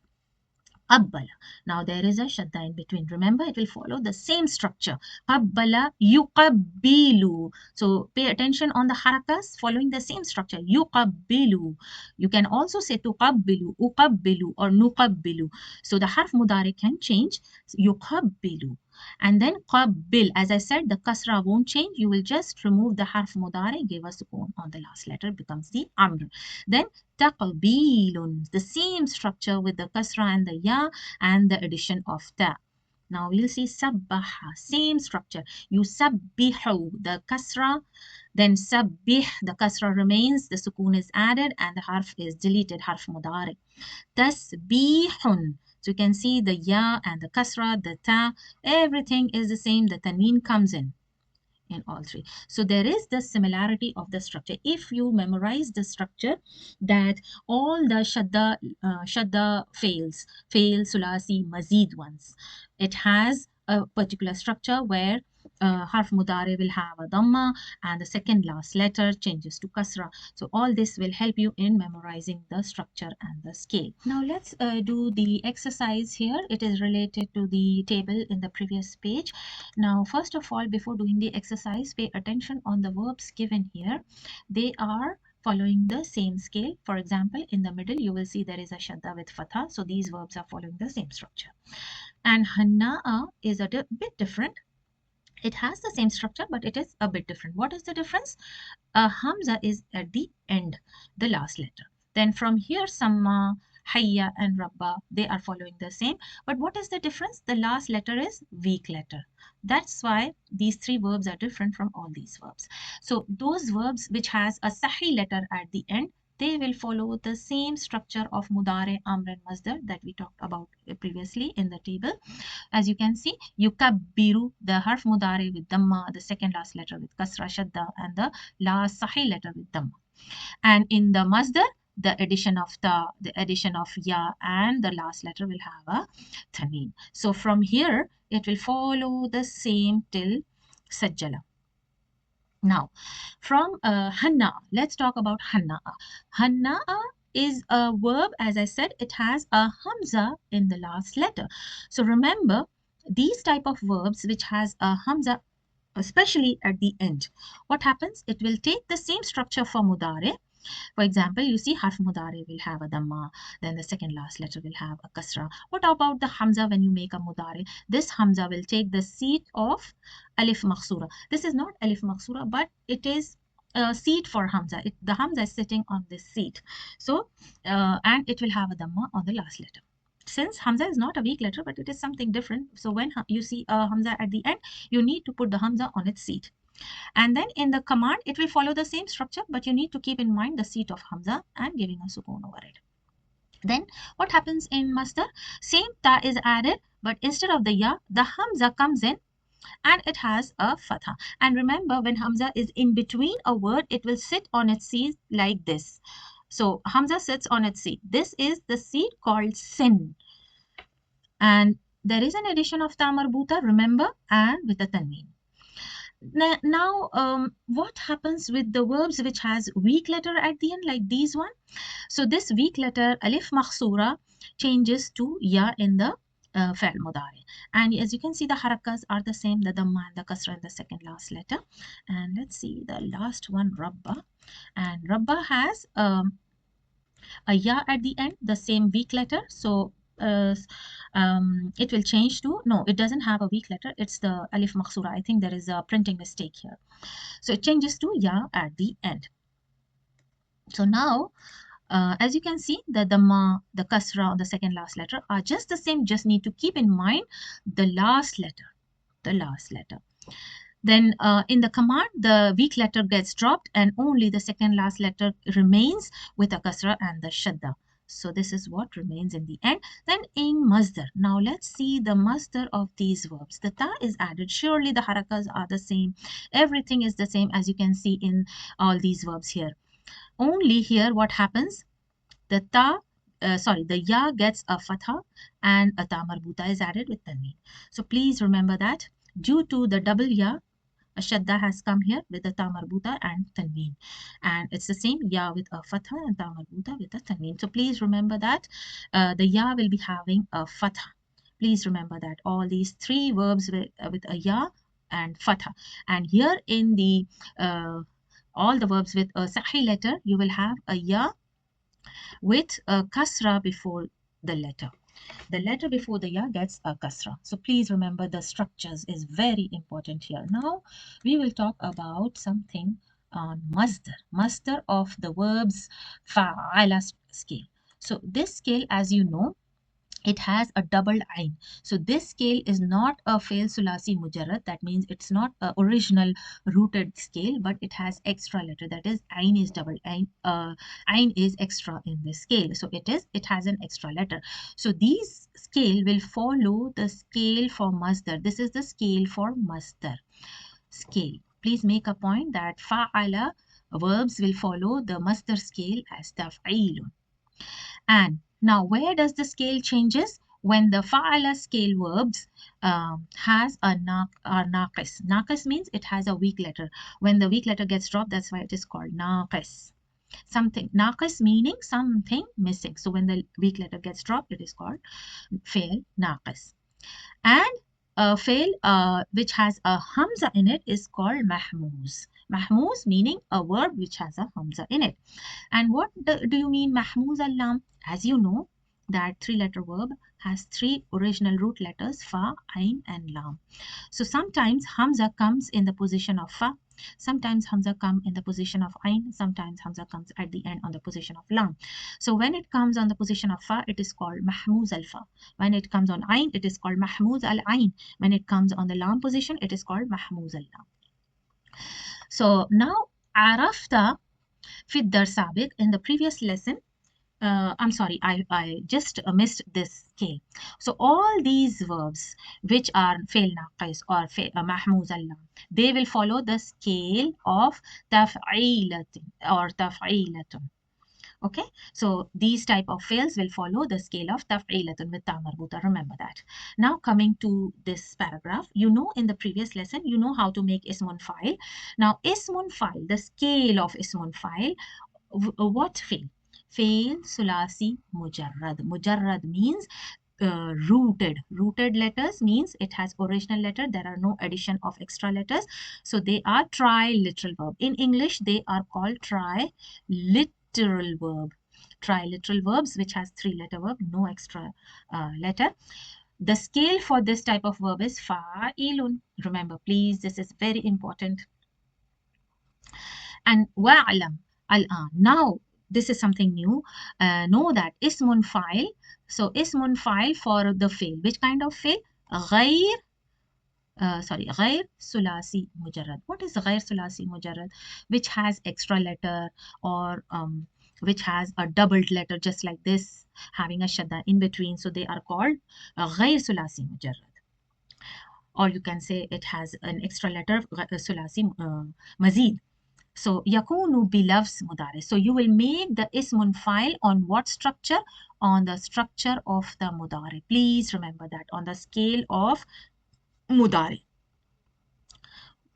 qabbala. Now there is a shadda in between. Remember, it will follow the same structure. Qabbala yuqabbilu. So pay attention on the harakas following the same structure. Yuqabbilu. You can also say tuqabbilu, uqabbilu, or nuqabbilu. So the harf mudari can change. Yuqabbilu. And then qabil, as I said, the kasra won't change. You will just remove the harf mudari, give a sukoon on the last letter, becomes the amr. Then taqbilun, the same structure with the kasra and the ya and the addition of ta. Now we'll see sabbaha, same structure. You sabbihu, the kasra, then sabbih, the kasra remains, the sukoon is added, and the harf is deleted, harf mudari. Tasbihun. So you can see the ya and the kasra, the ta, everything is the same. The tanween comes in all three. So there is the similarity of the structure. If you memorize the structure, that all the shadda fails, fail, sulasi, mazid ones, it has a particular structure where harf mudari will have a dhamma and the second last letter changes to kasra. So all this will help you in memorizing the structure and the scale. Now let's do the exercise here. It is related to the table in the previous page. Now first of all, before doing the exercise, pay attention on the verbs given here. They are following the same scale. For example, in the middle you will see there is a shadda with fatha, so these verbs are following the same structure. And hanna'a is a bit different. It has the same structure, but it is a bit different. What is the difference? A hamza is at the end, the last letter. Then from here, samma, hayya, and rabba, they are following the same. But what is the difference? The last letter is weak letter. That's why these three verbs are different from all these verbs. So those verbs which has a sahi letter at the end, they will follow the same structure of mudare, amr, and masdar that we talked about previously in the table. As you can see, yukabbiru, the harf mudari with dhamma, the second last letter with kasra shadda, and the last sahih letter with dhamma. And in the masdar, the addition of ta, the addition of ya, and the last letter will have a tanween. So from here, it will follow the same till sajjala. Now, from hanna, let's talk about hanna'a. Hanna'a is a verb, as I said, it has a hamza in the last letter. So remember, these type of verbs which has a hamza, especially at the end, what happens? It will take the same structure for mudare. For example, you see harf mudari will have a dhamma, then the second last letter will have a kasra. What about the hamza when you make a mudari? This hamza will take the seat of alif makhsura. This is not alif makhsura, but it is a seat for hamza. The hamza is sitting on this seat. So, and it will have a dhamma on the last letter. Since hamza is not a weak letter, but it is something different. So when you see a hamza at the end, you need to put the hamza on its seat. And then in the command, it will follow the same structure, but you need to keep in mind the seat of hamza and giving a sukoon over it. Then what happens in masdar? Same ta is added, but instead of the ya, the hamza comes in and it has a fatha. And remember, when hamza is in between a word, it will sit on its seat like this. So hamza sits on its seat. This is the seat called sin. And there is an addition of ta marbuta, remember, and with the tanween. Now, what happens with the verbs which has weak letter at the end, like these one? So this weak letter, alif makhsura, changes to ya in the fael mudari. And as you can see, the harakas are the same, the dhamma and the kasra in the second last letter. And let's see the last one, rabba. And rabba has a ya at the end, the same weak letter. So it will change to, no, it doesn't have a weak letter, it's the alif makhsura. I think there is a printing mistake here. So it changes to ya at the end. So now, as you can see, the dhamma, the kasra on the second last letter are just the same, just need to keep in mind the last letter, the last letter. Then in the command, the weak letter gets dropped and only the second last letter remains with a kasra and the shadda. So this is what remains in the end. Then in masdar, now let's see the masdar of these verbs. The ta is added. Surely the harakas are the same. Everything is the same as you can see in all these verbs here. Only here what happens? The the ya gets a fatha and a ta marbuta is added with tanween. So please remember that due to the double ya, a shadda has come here with a ta marbuta and tanween, and it's the same ya with a fatha and ta marbuta with a tanween. So please remember that the ya will be having a fatha. Please remember that all these three verbs with a ya and fatha, and here in the all the verbs with a sahih letter, you will have a ya with a kasra before the letter. The letter before the ya gets a kasra. So please remember the structures is very important here. Now we will talk about something on masdar. Masdar of the verbs fa'ala scale. So this scale, as you know, it has a double ain. So this scale is not a fail sulasi mujarrad. That means it's not a original rooted scale, but it has extra letter. That is, ain is double ain. Ain is extra in this scale. So it has an extra letter. So these scale will follow the scale for masdar. This is the scale for masdar scale. Please make a point that fa'ala verbs will follow the masdar scale as taf'ilun. And now, where does the scale changes? When the fa'ala scale verbs has a naqis. Naqis means it has a weak letter. When the weak letter gets dropped, that's why it is called naqis. Something naqis meaning something missing. So when the weak letter gets dropped, it is called fail naqis. And a fail which has a hamza in it is called mahmuz. Mahmuz meaning a verb which has a hamza in it. And what do you mean mahmuz al-lam? As you know, that three-letter verb has three original root letters, fa, ain, and lam. So sometimes hamza comes in the position of fa, sometimes hamza comes in the position of ain, sometimes hamza comes at the end on the position of lam. So when it comes on the position of fa, it is called mahmuz al-fa. When it comes on ain, it is called mahmuz al-ain. When it comes on the lam position, it is called mahmuz al-lam. So now arafta في الدرس السابق, in the previous lesson, I'm sorry, I just missed this scale. So all these verbs which are fail naqis or mahmuz al-lam, they will follow the scale of taf'ilatun or taf'ilatun. Okay, so these type of fails will follow the scale of taf'ilatun with ta marbuta. Remember that. Now coming to this paragraph, you know in the previous lesson, you know how to make ismun fa'il. Now ismun fa'il, the scale of ismun fa'il, what fail? Fail sulasi mujarrad. Mujarrad means rooted. Rooted letters means it has original letter. There are no addition of extra letters. So they are triliteral verb. In English, they are called triliteral verb. Triliteral verbs which has three-letter verb, no extra letter. The scale for this type of verb is fa'ilun. Remember, please, this is very important. And wa'alam al-an. Now, this is something new. Know that ismun fa'il. So ismun fa'il for the fail. Which kind of fail? غير غير sulasi mujarrad. What is غير sulasi mujarrad? Which has extra letter or which has a doubled letter just like this, having a shadda in between. So they are called غير sulasi mujarrad. Or you can say it has an extra letter sulasi mazid. So yakunu bilafz mudari. So you will make the ismun fa'il on what structure? On the structure of the mudari. Please remember that, on the scale of mudari.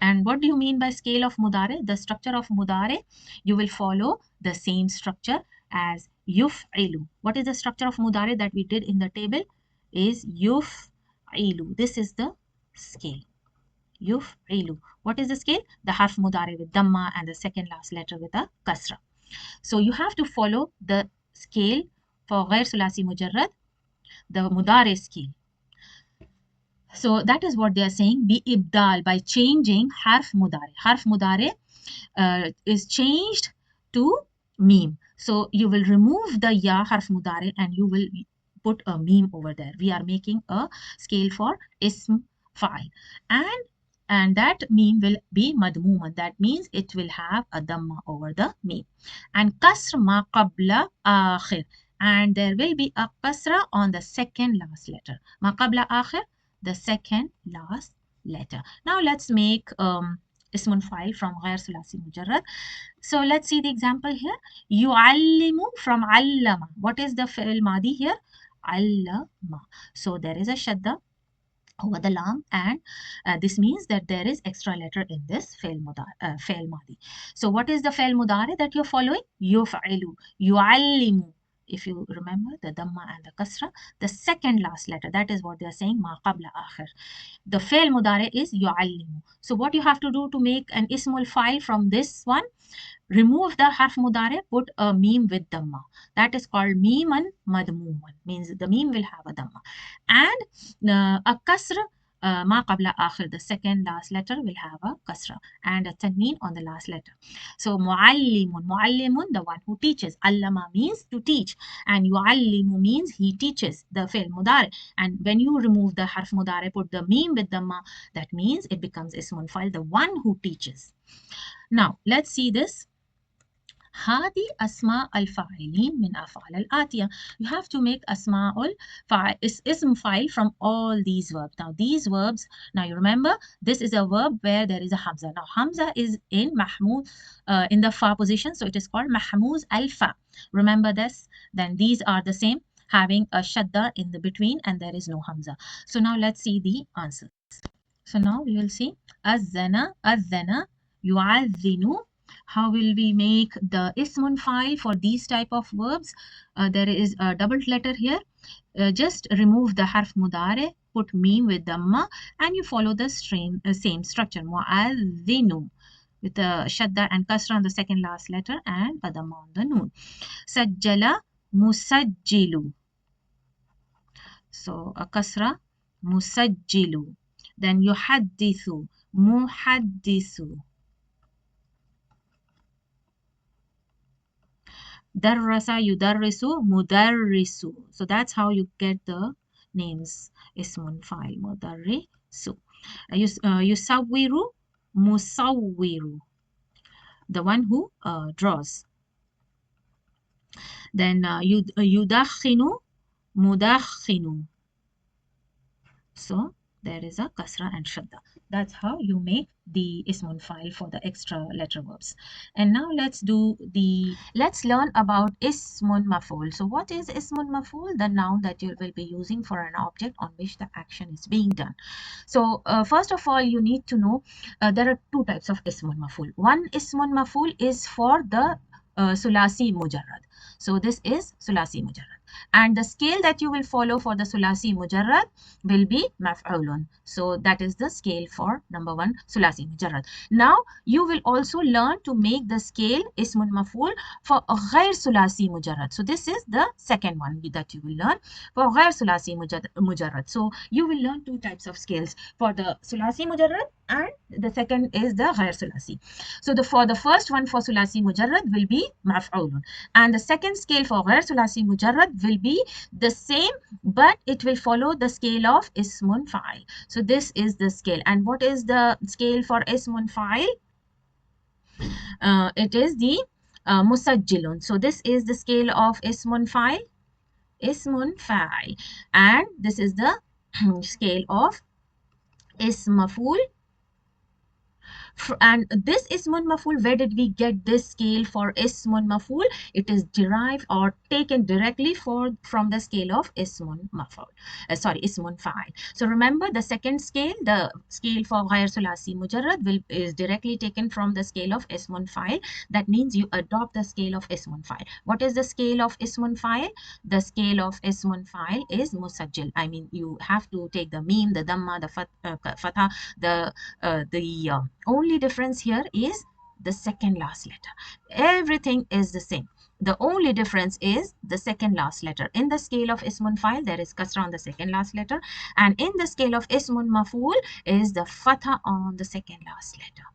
And what do you mean by scale of mudari? The structure of mudari, you will follow the same structure as yuf'ilu. What is the structure of mudari that we did in the table? Is yuf'ilu. This is the scale. Yuf'ilu. What is the scale? The harf mudari with damma and the second last letter with a kasra. So you have to follow the scale for ghair sulasi mujarrad, the mudari scale. So that is what they are saying, bi ibdal, by changing harf mudari. Harf mudari is changed to meme. So you will remove the ya harf mudari and you will put a meme over there. We are making a scale for ism fa'il. And that meme will be madmuman. That means it will have a damma over the meme. And kasr ma qabla akhir. And there will be a kasra on the second last letter. Ma qabla akhir, the second last letter. Now let's make ismun fa'il from ghair sulasi mujarrad. So let's see the example here. Yu'allimu from allama. What is the fi'l madi here? Allama. So there is a shadda over the lam, and this means that there is extra letter in this fail madi. So what is the fail mudari that you're following? Yuf'ilu, yu'allimu. if you remember the dhamma and the kasra, the second last letter, that is what they are saying, ma qabla akhir. The fail mudare is yu'allimu. So what you have to do to make an ismul file from this one, remove the harf mudare, put a meme with dhamma. That is called meeman madmuman, means the meme will have a dhamma. And a kasra, ma qabla akhir, the second last letter will have a kasra and a tanween on the last letter. So muallimun, muallimun, the one who teaches. Allama means to teach, and yuallimu means he teaches, the fi'l mudare. And when you remove the harf mudare, put the meme with dhamma, that means it becomes ismun fa'il, the one who teaches. Now let's see this. هذه أسماء الفاعلين من أفعال الآتية. You have to make أسماء الفاعل اسم file from all these verbs. Now these verbs, now you remember this is a verb where there is a hamza. Now hamza is in mahmud, in the fa position, so it is called mahmuz al-fa. Remember this. Then these are the same, having a shadda in the between, and there is no hamza. So now let's see the answers. So now we will see azana, azana, yu'adhinu. How will we make the ismun file for these type of verbs? There is a double letter here. Just remove the harf mudare, put meme with dhamma, and you follow the same structure. Mu'adhinu with a shadda and kasra on the second last letter and a dhamma on the noon. Sajjala musajjilu. So a kasra, musajjilu. Then yuhaddithu, muhaddithu. Darrasa yudarrisu, mudarrisu. So that's how you get the names. Ismun fa'il, mudarrisu. Yusawwiru, musawwiru. The one who draws. Then yudakhinu, mudakhinu. So there is a kasra and shadda. That's how you make the ismun file for the extra letter verbs. And now let's learn about ismun mafool. So what is ismun mafool? The noun that you will be using for an object on which the action is being done. So first of all, you need to know there are two types of ismun mafool. One ismun mafool is for the sulasi mujarrad. So this is sulasi mujarrad. And the scale that you will follow for the sulasi mujarrad will be maf'ulun. So that is the scale for number one, sulasi mujarrad. Now you will also learn to make the scale ismun maf'ul for ghair sulasi mujarrad. So this is the second one that you will learn for ghair sulasi mujarrad. So you will learn two types of scales for the sulasi mujarrad, and the second is the ghair sulasi. So for the first one for sulasi mujarrad will be maf'ulun, and the second scale for ghair sulasi mujarrad will be the same, but it will follow the scale of ismun fa'il. So this is the scale. And what is the scale for ismun fa'il? It is the musajjilun. So this is the scale of ismun fa'il, and this is the scale of ism maf'ul. And this ismun maf'ul, where did we get this scale for ismun maf'ul? It is derived or taken directly from the scale of ismun maf'ul. Ismun fa'il. So remember the second scale, the scale for ghair sulasi mujarrad is directly taken from the scale of ismun fa'il. That means you adopt the scale of ismun fa'il. What is the scale of ismun fa'il? The scale of ismun fa'il is musajjil. I mean, you have to take the meme, the dhamma, the fatha, the only difference here is the second last letter. Everything is the same. The only difference is the second last letter. In the scale of ismun fa'il, there is kasra on the second last letter, and in the scale of ismun maf'ul is the fatha on the second last letter.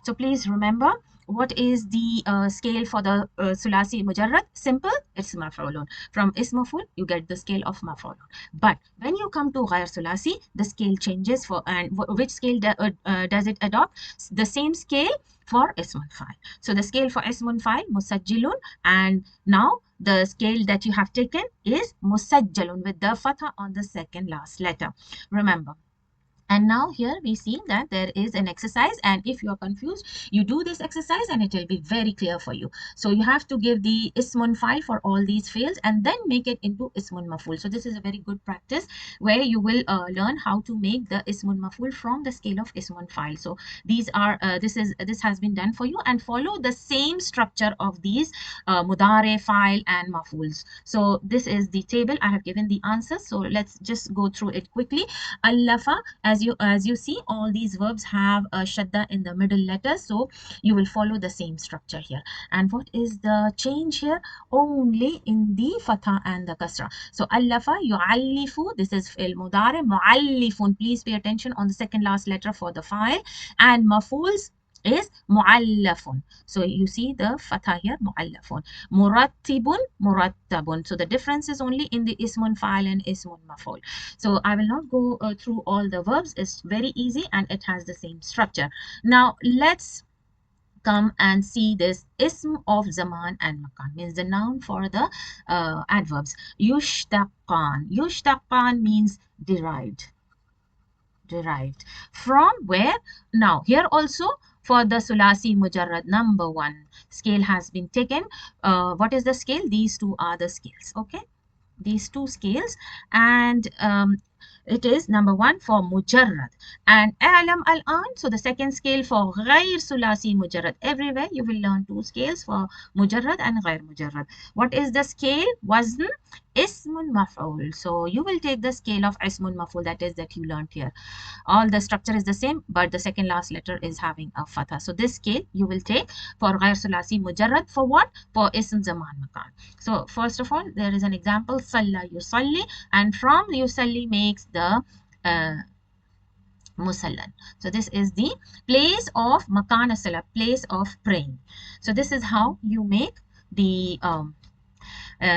So please remember, what is the scale for the sulasi mujarrad? Simple, it's maf'ulun. From ism maf'ul, you get the scale of maf'ulun. But when you come to ghair sulasi, the scale changes for, and which scale does it adopt? The same scale for ismun fa'il. So the scale for ismun fa'il, musajjilun, and now the scale that you have taken is musajjalun with the fatha on the second last letter. Remember, And now here we see that there is an exercise, and if you are confused, you do this exercise and it will be very clear for you. So you have to give the ismun file for all these fields and then make it into ismun mafool. So this is a very good practice where you will learn how to make the ismun mafool from the scale of ismun file. So these are this has been done for you, and follow the same structure of these mudare, file and mafools. So this is the table. I have given the answers, so let's just go through it quickly. Allafa, as you see, all these verbs have a shadda in the middle letter, so you will follow the same structure here. And what is the change here? Only in the fatha and the kasra. So allafa, yu'allifu, this is fi'l mudari. Mu'allifun, please pay attention on the second last letter for the file. And mafools is mu'allafun. So you see the fatha here, mu'allafun. Murattibun, murattabun. So the difference is only in the ismun file and ismun maf'ul. So I will not go through all the verbs. It's very easy and it has the same structure. Now let's come and see this ism of zaman and makan, means the noun for the adverbs. Yushtaqan. Yushtaqan means derived. Derived from where? Now here also for the sulasi mujarrad, number 1 scale has been taken. What is the scale? These two are the scales. Okay, these two scales, and it is number 1 for mujarrad and alam al-an. So the second scale for ghair sulasi mujarrad. Everywhere you will learn two scales for mujarrad and ghair mujarrad. What is the scale? Wazn ismun maf'ul. So you will take the scale of ismun maf'ul, that you learned here. All the structure is the same, but the second last letter is having a fatha. So this scale you will take for ghair sulasi mujarrad. For what? For ism zaman makan. So first of all, there is an example, salla yusalli, and from yusalli makes the musallan. So this is the place of makan as-salah, place of praying. So this is how you make the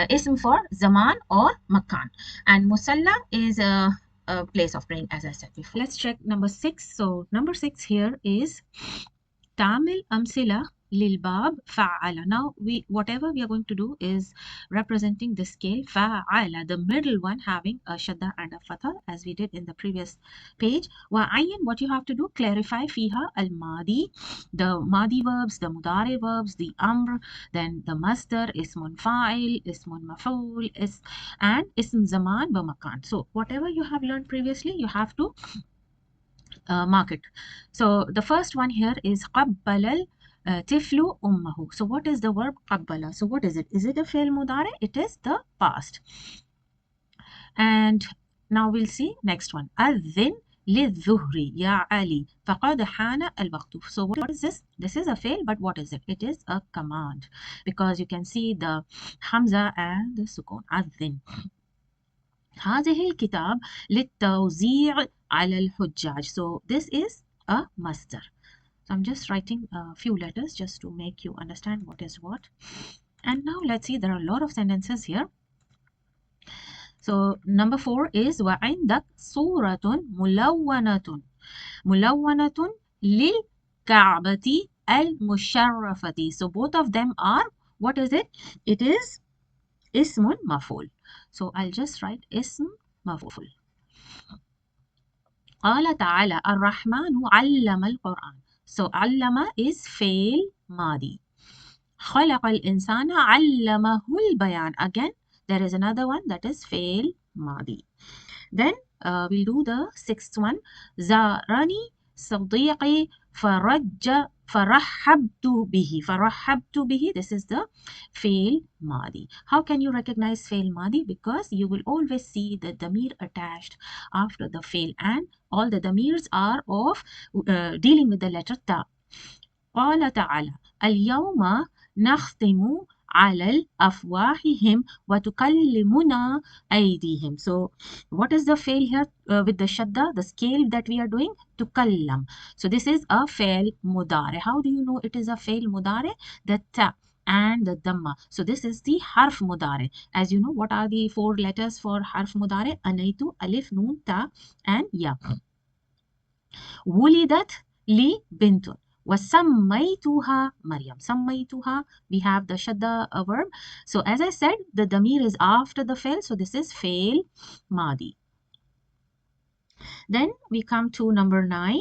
ism for zaman or makan, and musalla is a place of praying, as I said before. Let's check number 6. So number 6 here is Tamil amsila lilbab fa'ala. Now whatever we are going to do is representing the scale fa'ala, the middle one having a shadda and a fatha, as we did in the previous page. Wa'ayyan, what you have to do, clarify fiha al madi, the madi verbs, the mudari verbs, the amr, then the masdar, ismun fa'il, ismun maf'ul, and ism zaman wa makan. So whatever you have learned previously, you have to mark it. So the first one here is qabbala tiflu ummahu. So what is the verb qabbala? So what is it? Is it a fail mudare? It is the past. And now we'll see next one. Adhin lidhuhri ya Ali faqad hana al-waqtu. So what is this? This is a fail, but what is it? It is a command, because you can see the hamza and the sukun. Adhin. هذه الكتاب للتوزيع على الحجاج. So this is a masdar. So I'm just writing a few letters just to make you understand what is what. And now let's see, there are a lot of sentences here. So number 4 is وعندك صورة ملونة ملونة للكعبة المشرفة. So both of them are, what is it? It is اسم مفعول. So I'll just write اسم مفعول. قال تعالى الرحمن علم القرآن. So علم is فعل ماضي. خلق الإنسان علمه البيان. Again, there is another one that is فعل ماضي. Then we'll do the 6th one. زارني صديقي فرحبت به. فرحبت به, this is the fail madi. How can you recognize fail madi? Because you will always see the damir attached after the fail, and all the damirs are of dealing with the letter ta. قال تعالى اليوم نختم على أفواههم وتكلمنا أيديهم. So what is the fail here with the shadda, the scale that we are doing? تكلم. So this is a fail mudare. How do you know it is a fail mudare? The ta and the dhamma. So this is the harf mudare. As you know, what are the 4 letters for harf mudare? Anaitu, alif, noon, ta and ya. ولدت لي بنت وسميتها مريم. سميتها, we have the shadda verb. So as I said, the damir is after the fail, so this is fail madi. Then we come to number 9.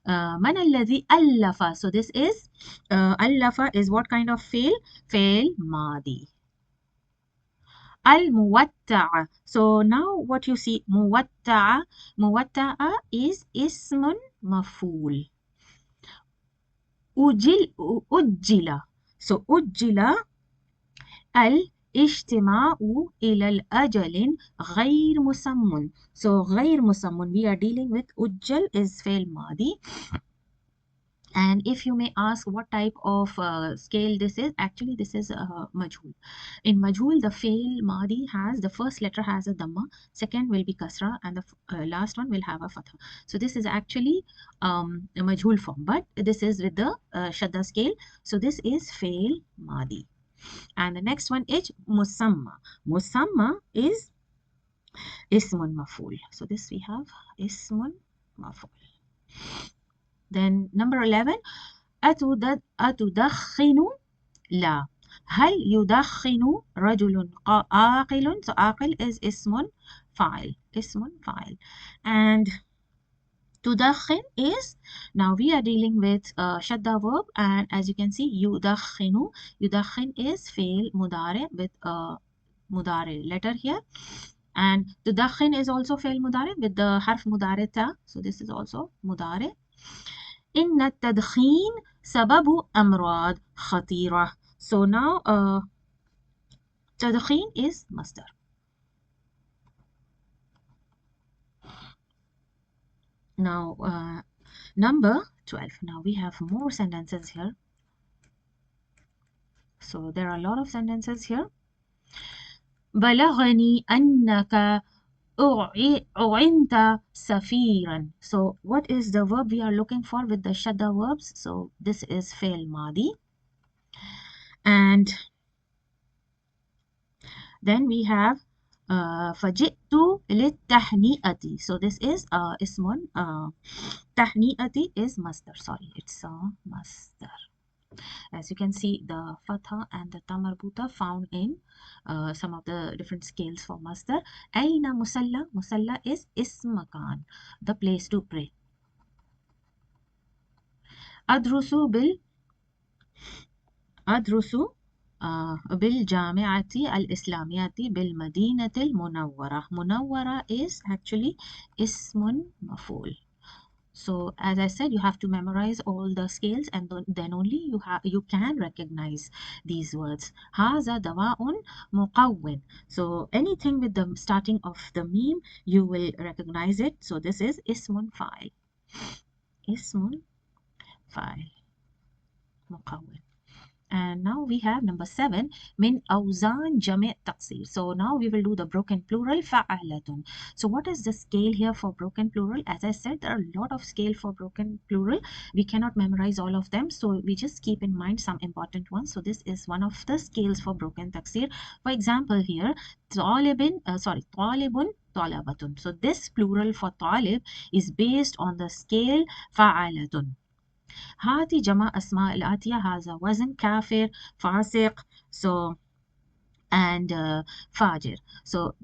Man alladhi allafa. So this is allafa is what kind of fail? Fail madi. Al muwatta'a. So now what you see, muwatta'a. Muwatta'a is ismun mafool. Ujjila. So ujjila الاجتماع إلى الأجل غير مسمى. So غير مسمى, we are dealing with ujjal is fail madi. And if you may ask what type of scale this is, actually this is majhul. In majhul, the fail madi has, the first letter has a dhamma, second will be kasra, and the last one will have a fatha. So this is actually a majhul form, but this is with the shadda scale. So this is fail madi. And the next one is musamma. Musamma is ismun mafool. So this we have ismun mafool. Then number 11, أتدخن لا. هل يدخن رجل عاقل. So عاقل is اسم فاعل. اسم فاعل. And تدخن is, now we are dealing with shadda verb, and as you can see يدخن. يدخن is fail mudare with mudare letter here. And تدخن is also fail mudare with the harf mudare ta. So this is also mudare. إن التدخين سبب أمراض خطيرة. So now تدخين is masdar. Now number 12. Now we have more sentences here. So there are a lot of sentences here. بلغني أنك أعنت سفيرا. So what is the verb we are looking for with the shadda verbs? So this is fail madi. And then we have فجئت للتهنئة. So this is اسم تهنئة is masdar. Sorry, it's masdar. As you can see, the fatha and the ta marbuta found in some of the different scales for masdar. Aina musalla. Musalla is ism makan, the place to pray. Adrusu بالجامعة الإسلامية بالمدينة المنورة. منورة is actually اسم مفعول. So as I said, you have to memorize all the scales, and then only you can recognize these words. هذا دواء مقوٍ. So anything with the starting of the meme, you will recognize it. So this is اسم فاعل. اسم فاعل مقوٍ. And now we have number 7, min awzan jami' taqsir. So now we will do the broken plural, fa'alatun. So what is the scale here for broken plural? As I said, there are a lot of scale for broken plural. We cannot memorize all of them, so we just keep in mind some important ones. So this is one of the scales for broken taqsir. For example here, talibun, talabatun. So this plural for talib is based on the scale fa'alatun. هاتي جمع أسماء الآتية. هذا وزن كافر فاسق. So and fajir. So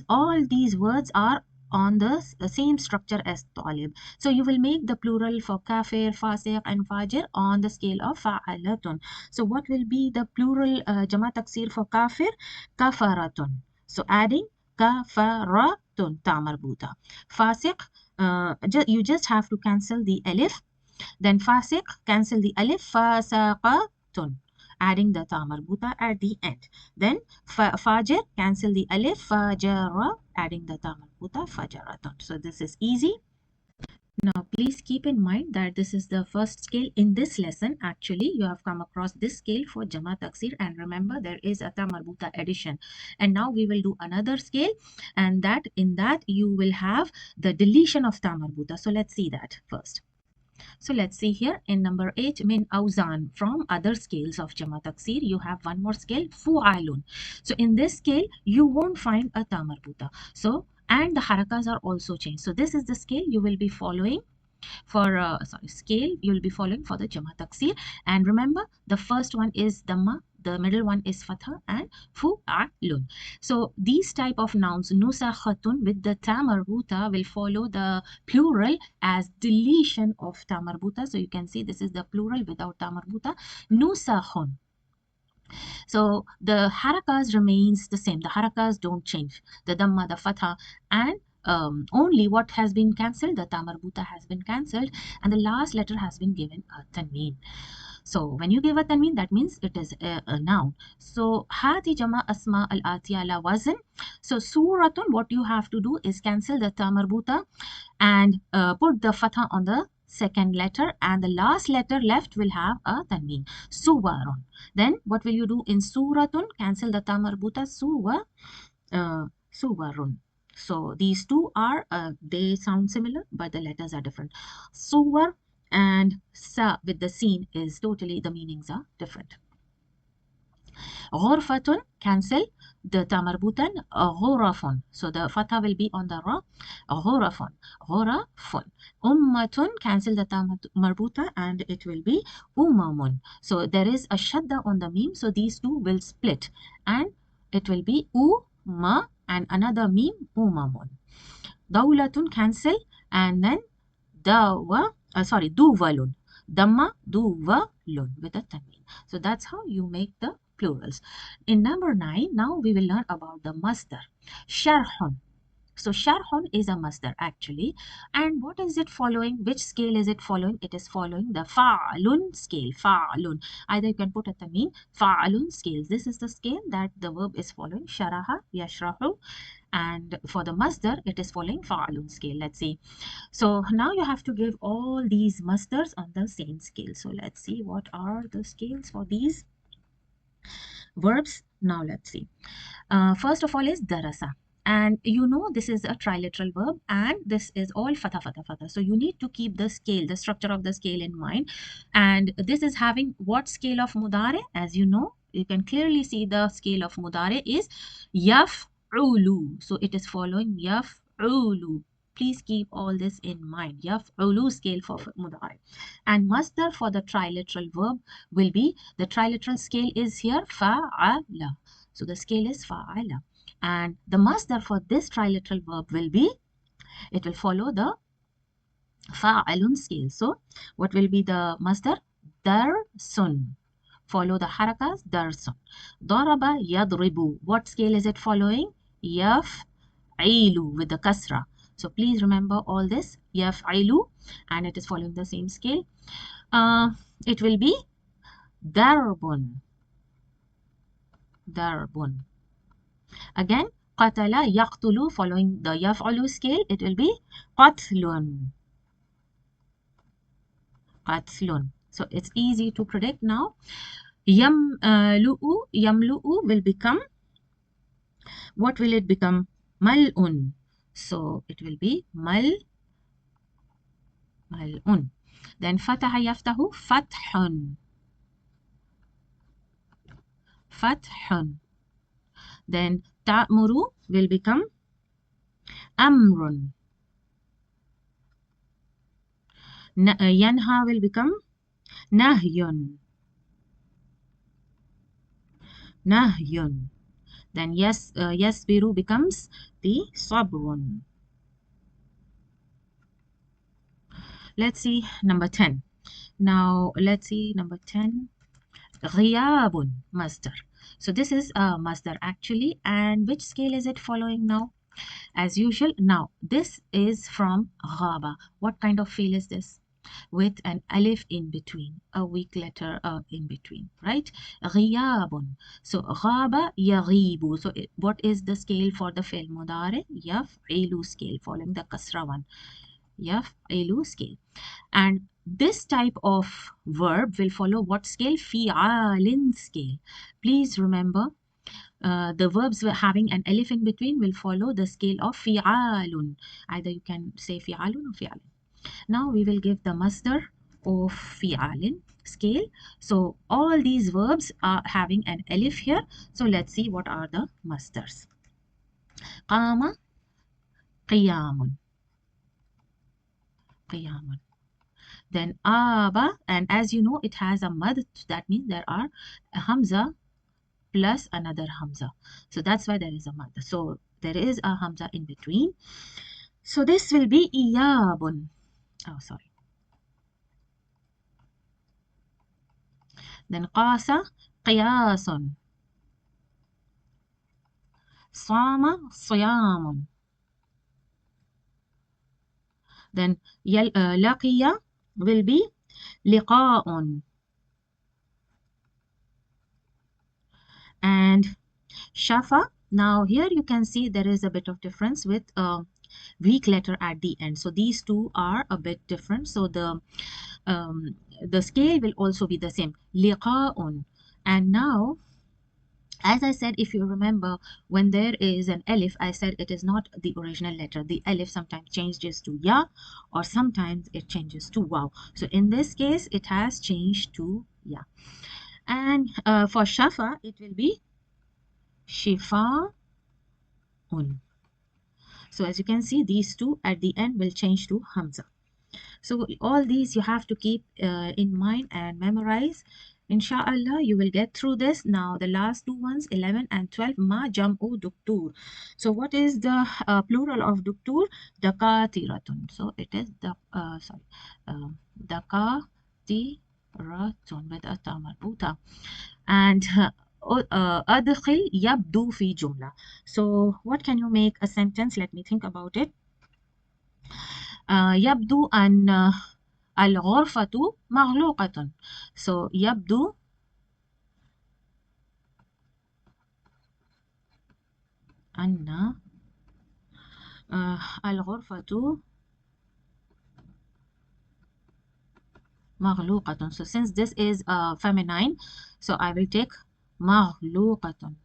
all these words are on the same structure as talib. So you will make the plural for kafir, fasiq and fajir on the scale of fa'alatun. So what will be the plural jama taksir for kafir? Kafaratun. So adding kafaratun ta marbuta. Fasiq, you just have to cancel the alif. Then fasiq, cancel the alif, fasaqatun, adding the ta marbuta at the end. Then fajr, cancel the alif, fajara, adding the ta marbuta, fajaratun. So this is easy. Now please keep in mind that this is the first scale in this lesson. Actually, you have come across this scale for Jama Taksir, and remember there is a ta marbuta addition. And now we will do another scale, and that in that you will have the deletion of ta marbuta. So let's see that first. So let's see here in number 8, min awzan. From other scales of Jama Taksir, you have one more scale, fu'alun. So in this scale, you won't find a ta marbuta. So, and the harakas are also changed. So this is the scale you will be following for scale you will be following for the Jama Taksir. And remember, the first one is Dhamma, the middle one is fatha, and fu'alun. So these type of nouns, nusakhatun with the ta marbuta, will follow the plural as deletion of ta marbuta. So you can see this is the plural without ta marbuta, nusakhun. So the harakas remains the same. The harakas don't change. The dhamma, the fatha, and only what has been cancelled, the tamarbuta has been cancelled, and the last letter has been given a tanween. So when you give a tanween, that means it is a noun. So hati jama asma al atiya la wazn. So suratun, what you have to do is cancel the tamarbuta and put the fatha on the second letter, and the last letter left will have a tanween. Suwarun. Then what will you do in suratun? Cancel the tamarbuta, suwarun. So these two are they sound similar, but the letters are different. Suwar and sa with the seen is totally, the meanings are different. غرفة, cancel the tamarbutan, غرف. So the fatha will be on the ra, غرف, غرف. Ummatun, cancel the tamarbuta and it will be umamun. So there is a shadda on the meme, so these two will split and it will be umma and another meme, umamun. Dawlatun, cancel, and then duvalun. Damma, duvalun with a tanween. So that's how you make the plurals. In number 9, now we will learn about the masdar. Sharhun. So sharhun is a masdar actually. And what is it following? Which scale is it following? It is following the fa'alun scale. Fa'alun. Either you can put a tanween, fa'alun scale. This is the scale that the verb is following. Sharaha, yashrahu. And for the masdar, it is following fa'alun scale. Let's see. So now you have to give all these masdars on the same scale. So let's see what are the scales for these verbs. Now let's see. First of all is darasa. And you know this is a triliteral verb and this is all fatha, fatha, fatha. So you need to keep the scale, the structure of the scale in mind. And this is having what scale of mudare? As you know, you can clearly see the scale of mudare is yaf'ulu. So it is following yaf'ulu. Please keep all this in mind. Yaf'ulu scale for mudare. And masdar for the triliteral verb will be, the triliteral scale is here fa'ala. So the scale is fa'ala. And the masdar for this triliteral verb will be, it will follow the fa'alun scale. So what will be the masdar? Darsun. Follow the harakas, darsun. Daraba yadribu. What scale is it following? Yaf'ilu with the kasra. So please remember all this, yaf'ilu, and it is following the same scale. It will be darbun. Darbun. Again, qatala yaqtulu, following the yaf'alu scale, it will be qatlun. Qatlun. So it's easy to predict now. Yamlu'u will become, what will it become? Mal'un. So it will be mal'un. Then fataha yaftahu, fathun. Fathun. Then ta'muru will become amrun. Yanha will become nahyun. Nahyun. Then yasbiru becomes the sabrun. Let's see number 10. Now let's see number 10. Ghiyabun masdar. So this is a masdar actually, and which scale is it following now? As usual, now this is from ghaba. What kind of fael is this? With an alif in between, a weak letter in between, right? Ghiyabun. So ghaba yaghibu. So what is the scale for the fail mudare? Yaf'ilu scale, following the kasra one. Yaf'ilu scale. And this type of verb will follow what scale? Fi'alin scale. Please remember, the verbs having an alif in between will follow the scale of fi'alun. Either you can say fi'alun or fi'alin. Now we will give the masdar of fi'alin scale. So all these verbs are having an alif here. So let's see what are the masdars. Qama, qiyamun. Qiyamun. Then aba, and as you know, it has a mad. That means there are a hamza plus another hamza. So that's why there is a mad. So there is a hamza in between. So this will be iyabun. Oh, sorry. Then qasa, qiyasun. Sama, siyamun. Then laqiya will be liqa'un. And shafa, now here you can see there is a bit of difference with weak letter at the end. So these two are a bit different. So the scale will also be the same. Liqa'un. And now, as I said, if you remember, when there is an alif, I said it is not the original letter. The alif sometimes changes to ya, or sometimes it changes to waw. So in this case, it has changed to ya. And for shafa, it will be shifa'un. So as you can see, these two at the end will change to hamza. So all these you have to keep in mind and memorize. Inshallah, you will get through this. Now the last two ones, 11 and 12, ma jam'u duktur. So what is the plural of duktur? Dakatiratun. So it is the dakatiratun with a ta marbuta. And adkhil yabdu fi jumla. So what can you make a sentence? Let me think about it. يبدو أن الغرفة مغلوقة. So يبدو أن الغرفة مغلوقة. So since this is feminine, so I will take مغلوقة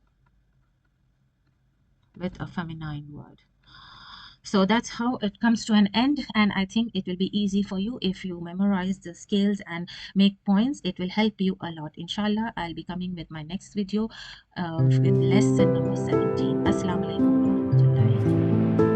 with a feminine word. So that's how it comes to an end, and I think it will be easy for you if you memorize the scales and make points. It will help you a lot. Inshallah, I'll be coming with my next video with lesson number 17. Assalamu alaikum wa rahmatullahi.